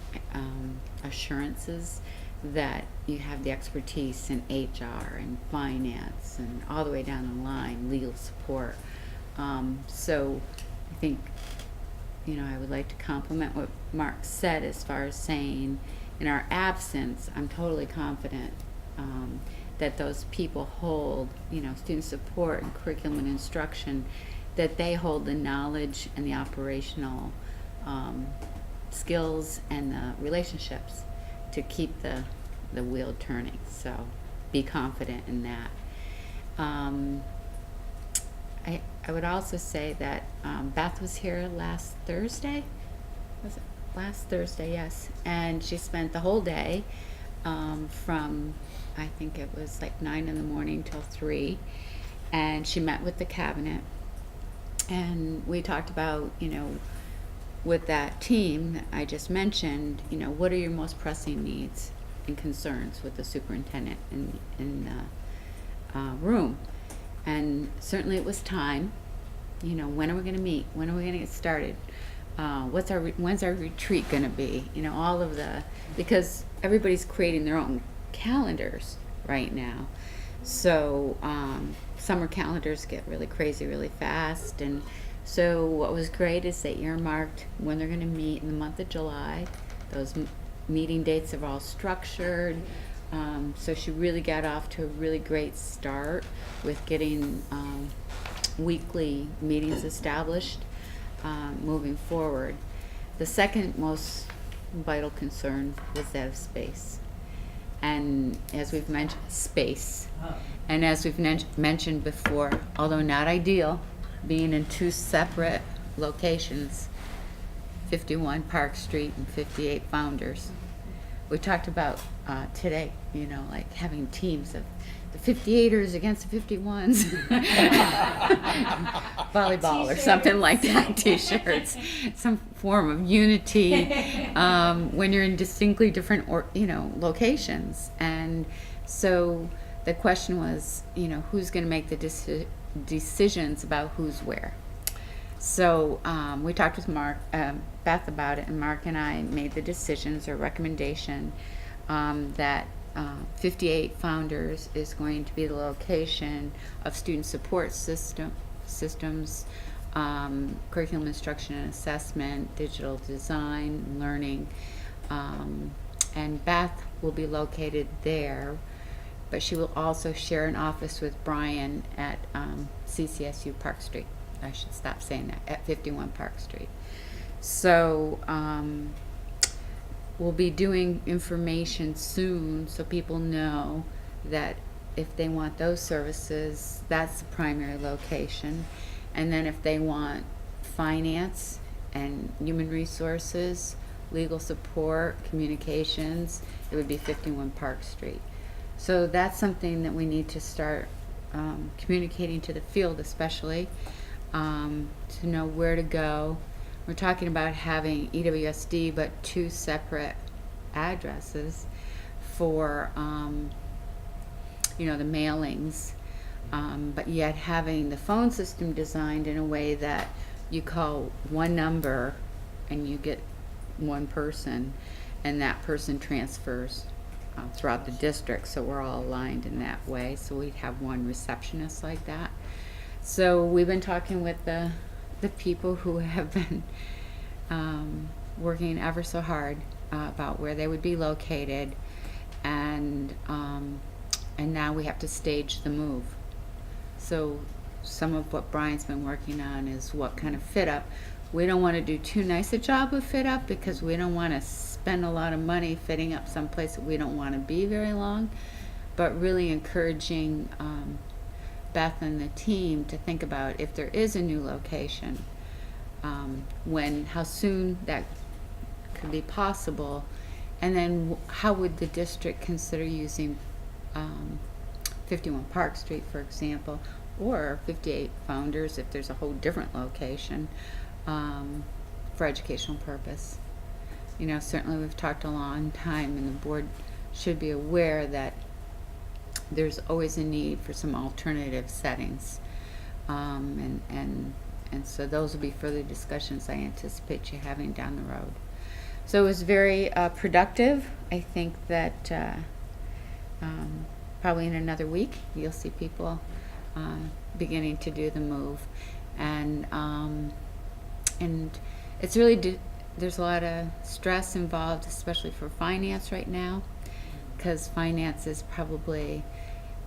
assurances that you have the expertise in HR and finance and all the way down the line, legal support. So I think, I would like to compliment what Mark said as far as saying, in our absence, I'm totally confident that those people hold, student support and curriculum and instruction, that they hold the knowledge and the operational skills and the relationships to keep the wheel turning. So be confident in that. I would also say that Beth was here last Thursday. Was it last Thursday? Yes. And she spent the whole day from, I think it was like 9 in the morning till 3, and she met with the cabinet, and we talked about, with that team that I just mentioned, what are your most pressing needs and concerns with the superintendent in the room. And certainly it was time. When are we going to meet? When are we going to get started? When's our retreat going to be? All of because everybody's creating their own calendars right now. So summer calendars get really crazy really fast, and so what was great is they earmarked when they're going to meet in the month of July. Those meeting dates are all structured. So she really got off to a really great start with getting weekly meetings established moving forward. The second most vital concern was that of space. And as we've mentioned, space. And as we've mentioned before, although not ideal, being in two separate locations, 51 Park Street and 58 Founders. We talked about today, you know, like having teams of the 58ers against the 51s. Volleyball or something like that, t-shirts. Some form of unity when you're in distinctly different locations. And so the question was, you know, who's going to make the decisions about who's where. So we talked with Beth about it, and Mark and I made the decisions or recommendation that 58 Founders is going to be the location of student support systems, curriculum instruction and assessment, digital design, learning, and Beth will be located there, but she will also share an office with Brian at CCSU Park Street. I should stop saying that, at 51 Park Street. So we'll be doing information soon so people know that if they want those services, that's the primary location. And then if they want finance and human resources, legal support, communications, it would be 51 Park Street. So that's something that we need to start communicating to the field, especially to know where to go. We're talking about having EWSD, but two separate addresses for the mailings, but yet having the phone system designed in a way that you call one number and you get one person, and that person transfers throughout the district, so we're all aligned in that way. So we'd have one receptionist like that. So we've been talking with the people who have been working ever so hard about where they would be located, and now we have to stage the move. So some of what Brian's been working on is what kind of fit up. We don't want to do too nice a job of fit up because we don't want to spend a lot of money fitting up someplace that we don't want to be very long, but really encouraging Beth and the team to think about if there is a new location, how soon that could be possible, and then how would the district consider using 51 Park Street, for example, or 58 Founders if there's a whole different location for educational purpose. You know, certainly we've talked a long time, and the board should be aware that there's always a need for some alternative settings, and so those will be further discussions I anticipate you having down the road. So it was very productive. I think that probably in another week you'll see people beginning to do the move, and it's really there's a lot of stress involved, especially for finance right now, because finance is probably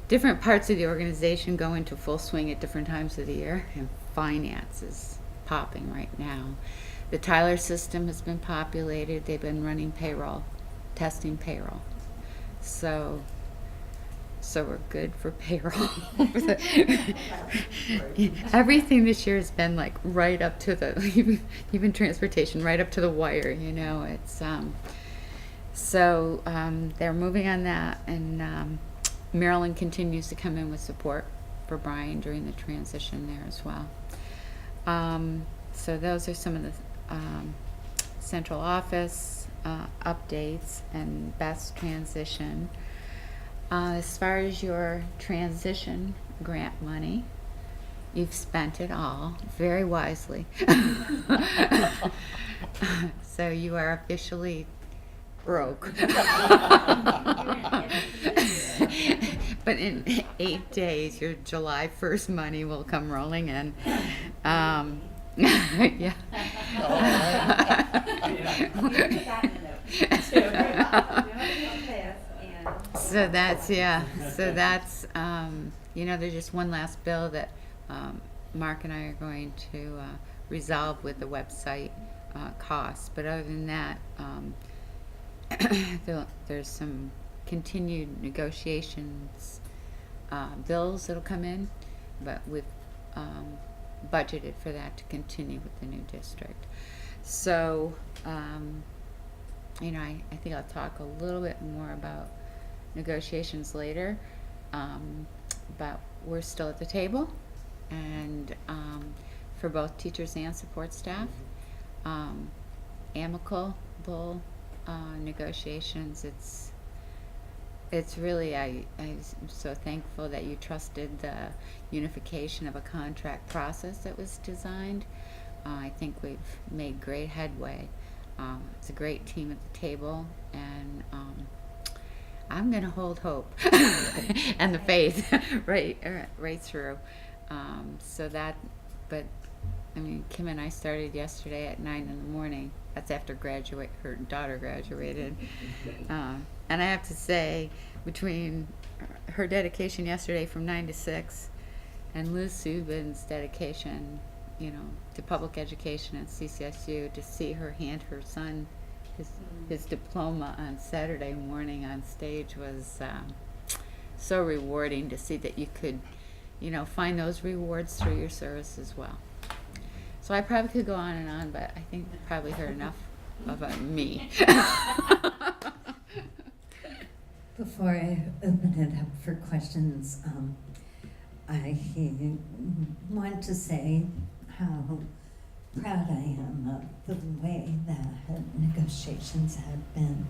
different parts of the organization go into full swing at different times of the year, and finance is popping right now. The Tyler system has been populated. They've been running payroll, testing payroll. So we're good for payroll. Everything this year has been like right up to the, even transportation, right up to the wire, you know. It's they're moving on that, and Marilyn continues to come in with support for Brian during the transition there as well. So those are some of the central office updates and Beth's transition. As far as your transition grant money, you've spent it all very wisely. So you are officially broke. But in 8 days, your July 1st money will come rolling in. Yeah. So that's, yeah, so that's, there's just one last bill that Mark and I are going to resolve with the website costs. But other than that, there's some continued negotiations, bills that'll come in, but we've budgeted for that to continue with the new district. So, I think I'll talk a little bit more about negotiations later, but we're still at the table, and for both teachers and support staff, amicable negotiations. It's really, I'm so thankful that you trusted the unification of a contract process that was designed. I think we've made great headway. It's a great team at the table, and I'm going to hold hope and the faith right through. Kim and I started yesterday at 9 in the morning. That's after her daughter graduated. And I have to say, between her dedication yesterday from 9 to 6 and Liz Subin's dedication, to public education at CCSU, to see her hand her son his diploma on Saturday morning on stage was so rewarding to see that you could, find those rewards through your service as well. So I probably could go on and on, but I think you probably heard enough about me. Before I open it up for questions, I want to say how proud I am of the way that negotiations have been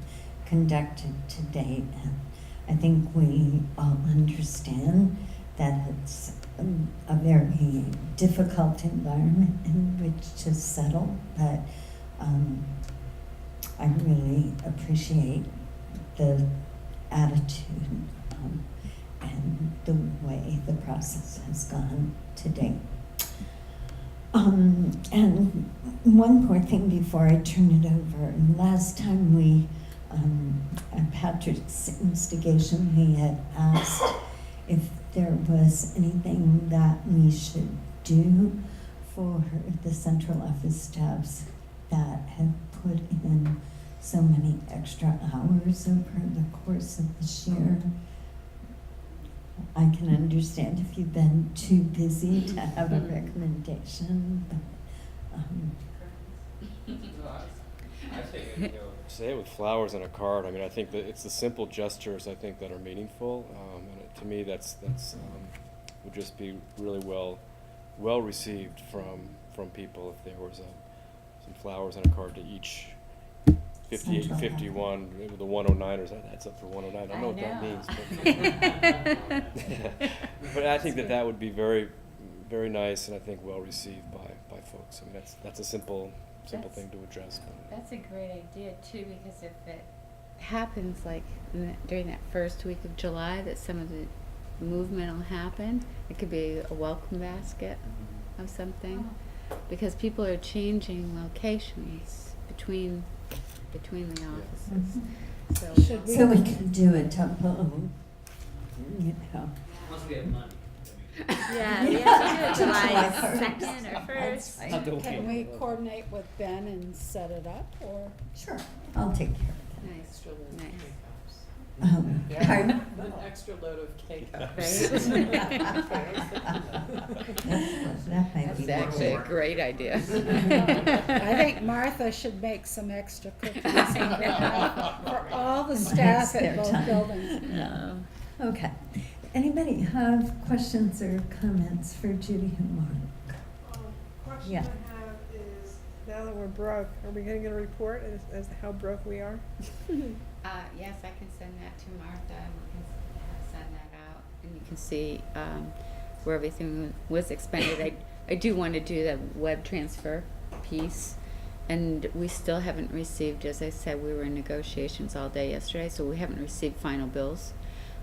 conducted to date. And I think we all understand that it's a very difficult environment in which to settle, but I really appreciate the attitude and the way the process has gone to date. And one more thing before I turn it over. Last time we, at Patrick's instigation, we had asked if there was anything that we should do for the central office staffs that have put in so many extra hours over the course of this year. I can understand if you've been too busy to have a recommendation, but Say it with flowers and a card. I think that it's the simple gestures I think that are meaningful, and to me that's would just be really well received from people if there was some flowers and a card to each 58 and 51, the 109ers. That's up for 109. I don't know what that means, but I think that would be very, very nice, and I think well received by folks. That's a simple thing to address. That's a great idea too, because if it happens like during that first week of July, that some of the movement will happen, it could be a welcome basket of something, because people are changing locations between the offices. so we can do a double, Once we have money. Yeah, we have to do it July 2nd or 1st. Not the Can week. we coordinate with Ben and set it up, or? Sure, I'll take care of that. Nice, nice. Pardon? An extra load of cake. That might be That's actually a great idea. I think Martha should make some extra cookies for all the staff Their at both time. buildings. No. Okay. Anybody have questions or comments for Judy and Mark? Question Yeah. I have is, now that we're broke, are we gonna get a report as to how broke we are? Yes, I can send that to Martha, and we can send that out, and you can see where everything was expended. I do want to do the web transfer piece, and we still haven't received, as I said, we were in negotiations all day yesterday, so we haven't received final bills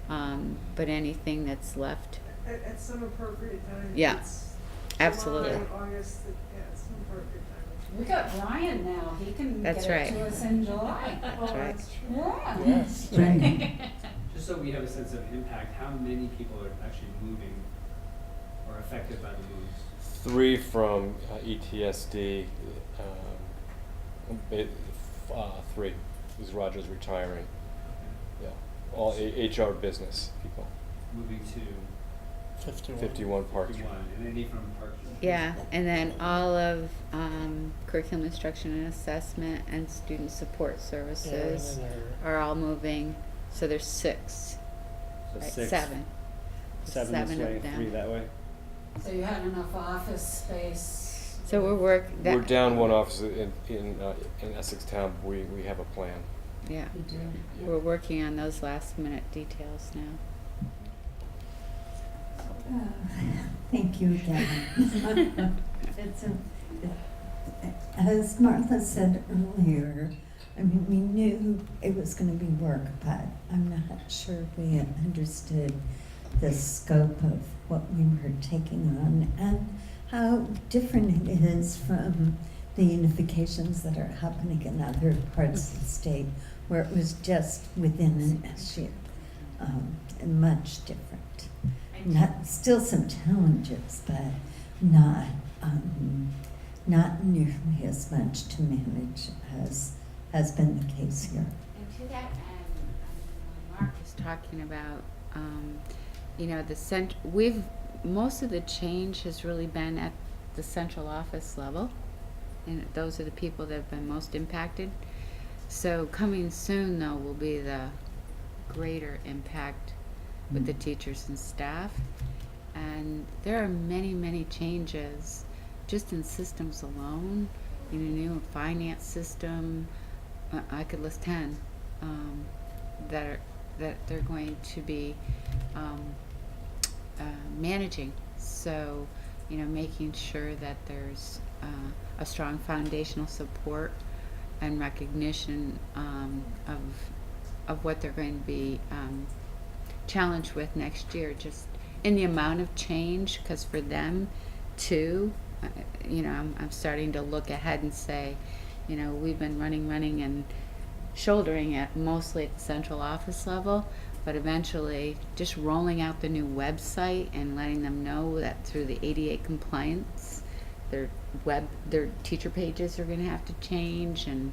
But anything that's left, At some appropriate time. Yeah, It's absolutely. July, August, yeah, at some appropriate time. We got Brian now, he can That's get it right. to us in July. That's right. Yeah. Yes. Right. Just so we have a sense of impact, how many people are actually moving or affected by the moves? 3 from ETSD, 3, because Roger's retiring. Yeah, all HR business people. Moving to 51 Park Street. 51, and any from Park Street? Yeah, and then all of curriculum instruction and assessment and student support services are all moving. So there's 6, So right? 6, 7. 7 7 this of way, them. 3 that way. So you had enough office space? So We're down one office in Essex Town. We have a plan. Yeah, You do. Yeah. we're working on those last minute details now. Thank you again. As Martha said earlier, I mean, we knew it was going to be work, but I'm not sure we understood the scope of what we were taking on and how different it is from the unifications that are happening in other parts of the state, where it was just within an issue, and much different. Still some challenges, but not nearly as much to manage as has been the case here. And to that end, Mark was talking about, most of the change has really been at the central office level, and those are the people that have been most impacted. So coming soon, though, will be the greater impact with the teachers and staff. And there are many, many changes just in systems alone. In a new finance system, I could list 10 that they're going to be managing. So, making sure that there's a strong foundational support and recognition of what they're going to be challenged with next year, just in the amount of change, because for them too, I'm starting to look ahead and say, we've been running and shouldering it mostly at the central office level, but eventually just rolling out the new website and letting them know that through the ADA compliance, their teacher pages are going to have to change, and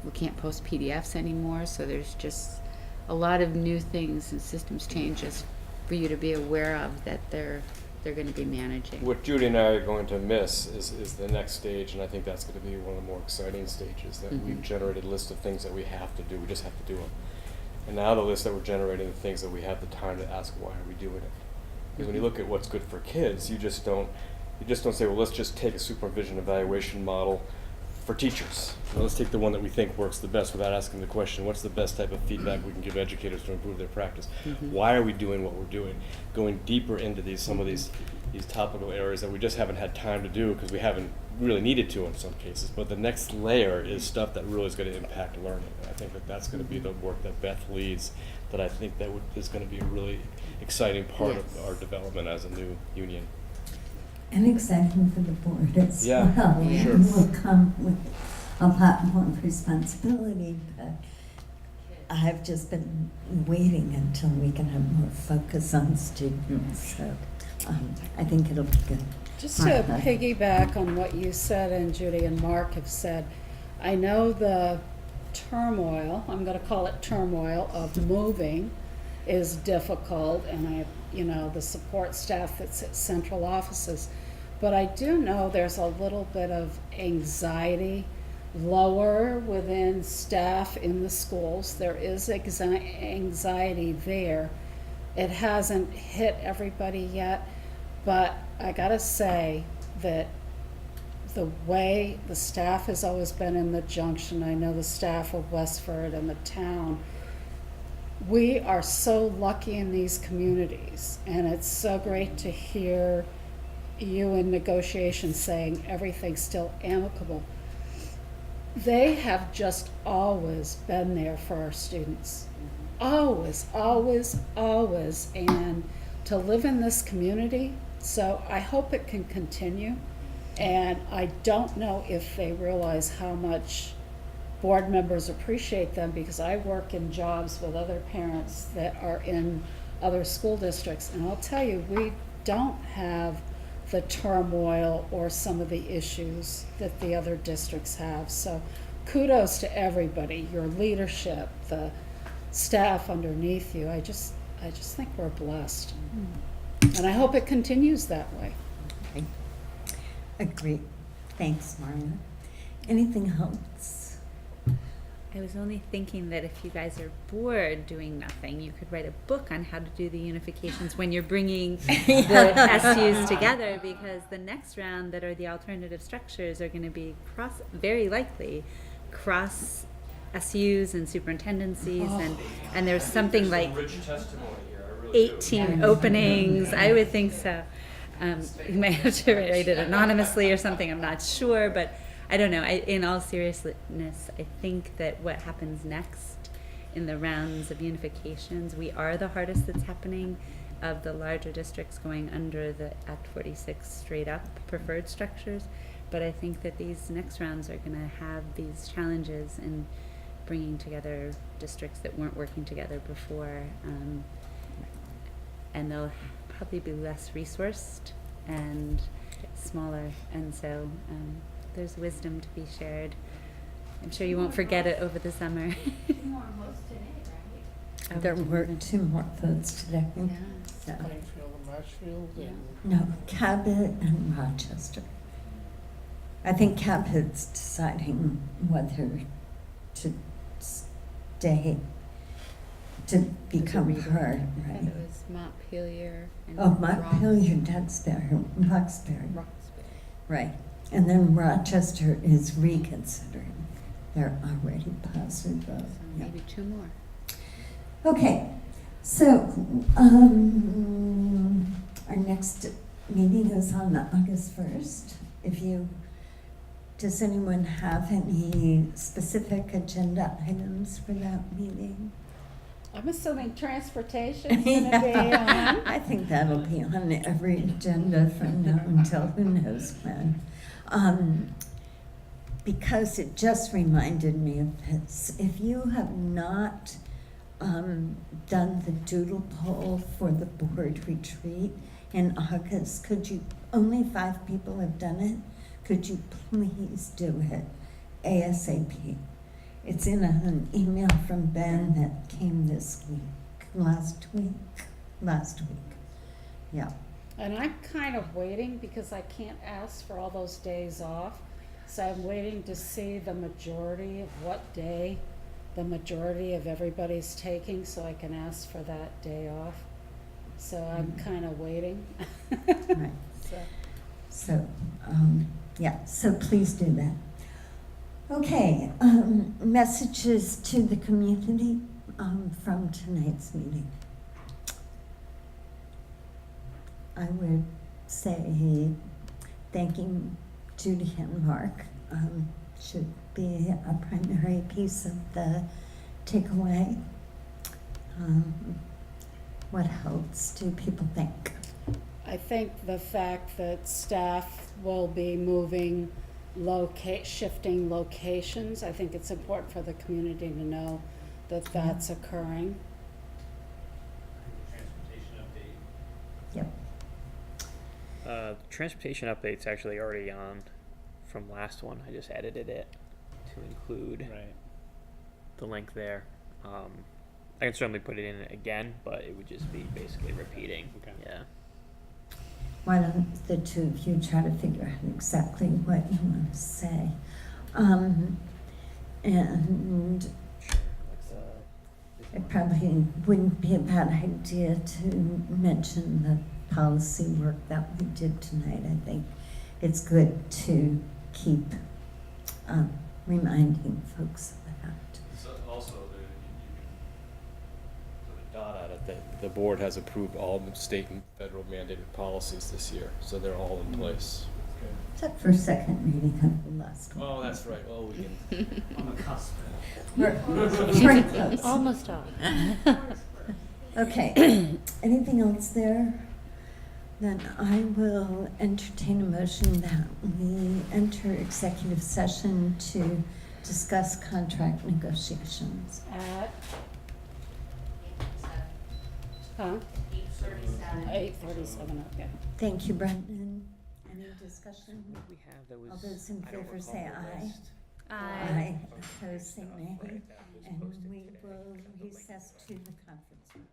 we can't post PDFs anymore. So there's just a lot of new things and systems changes for you to be aware of that they're going to be managing. What Judy and I are going to miss is the next stage, and I think that's going to be one of the more exciting stages, that we've generated a list of things that we have to do. We just have to do them. And now the list that we're generating, the things that we have the time to ask, why are we doing it? Because when you look at what's good for kids, you just don't say, well, let's just take a supervision evaluation model for teachers. Well, let's take the one that we think works the best without asking the question, what's the best type of feedback we can give educators to improve their practice? Why are we doing what we're doing? Going deeper into some of these topical areas that we just haven't had time to do because we haven't really needed to in some cases. But the next layer is stuff that really is going to impact learning. And I think that's going to be the work that Beth leads, that I think is going to be a really exciting part of our development as a new union. And exciting for the board as Yeah, well. sure. And will come with a lot more responsibility, but I've just been waiting until we can have more focus on students. So I think it'll be good. Just to piggyback on what you said and Judy and Mark have said, I know the turmoil, I'm going to call it turmoil, of moving is difficult, and the support staff that's at central offices. But I do know there's a little bit of anxiety lower within staff in the schools. There is anxiety there. It hasn't hit everybody yet, but I gotta say that the way the staff has always been in the junction, I know the staff of Westford and the town, we are so lucky in these communities, and it's so great to hear you in negotiations saying everything's still amicable. They have just always been there for our students. always, always, always, and to live in this community. So I hope it can continue. And I don't know if they realize how much board members appreciate them, because I work in jobs with other parents that are in other school districts. And I'll tell you, we don't have the turmoil or some of the issues that the other districts have. So kudos to everybody, your leadership, the staff underneath you. I just think we're blessed. And I hope it continues that way. Okay. Agreed. Thanks, Maria. Anything else? I was only thinking that if you guys are bored doing nothing, you could write a book on how to do the unifications when you're bringing the SUs together, because the next round that are the alternative structures are going to be very likely cross SUs and superintendencies, and there's something like 18 openings. I would think so. You may have to write it anonymously or something, I'm not sure, but I don't know. In all seriousness, I think that what happens next in the rounds of unifications, we are the hardest that's happening of the larger districts going under the Act 46 straight up preferred structures. But I think that these next rounds are going to have these challenges in bringing together districts that weren't working together before, and they'll probably be less resourced and smaller, and so there's wisdom to be shared. I'm sure you won't forget it over the summer. There were 2 more votes today. So, Plainfield and Marshfield and no, Cabot and Rochester. I think Cabot's deciding whether to stay, to become part, right? It was Montpelier and Oh, Montpelier, Roxbury. Right. And then Rochester is reconsidering. They're already positive. So maybe 2 more. Okay, so our next meeting is on August 1st. Does anyone have any specific agenda items for that meeting? I'm assuming transportation's gonna be on. I think that'll be on every agenda from now until who knows when. Because it just reminded me of this. If you have not done the doodle poll for the board retreat in August, only 5 people have done it, could you please do it ASAP? It's in an email from Ben that came last week. Yeah. And I'm kind of waiting because I can't ask for all those days off. So I'm waiting to see the majority of what day the majority of everybody's taking, so I can ask for that day off. So I'm kind of waiting. Right. So, so please do that. Okay, messages to the community from tonight's meeting. I would say thanking Judy and Mark should be a primary piece of the takeaway. What else do people think? I think the fact that staff will be moving, shifting locations, I think it's important for the community to know that that's occurring. Transportation update. Yep. Transportation update's actually already on from last one. I just edited it to include Right. the link there. I can certainly put it in again, but it would just be basically repeating. Okay. Yeah. Why don't the 2 of you try to figure out exactly what you want to say? And it probably wouldn't be a bad idea to mention the policy work that we did tonight. I think it's good to keep reminding folks of that. So also, you can put a dot on it that the board has approved all the state and federal mandated policies this year, so they're all in place. Except for second reading of the last one. Oh, that's right. Well, we can. On the cusp. We're very close. Almost all. Okay, anything else there? Then I will entertain a motion that we enter executive session to discuss contract negotiations. At? Huh? 8:37, okay. Thank you, Brendan. Any discussion? What we have that was, All those in I don't favor recall say the aye. list. Aye. Opposed, say nay. Right, that was And posted we today. will recess to the conference room.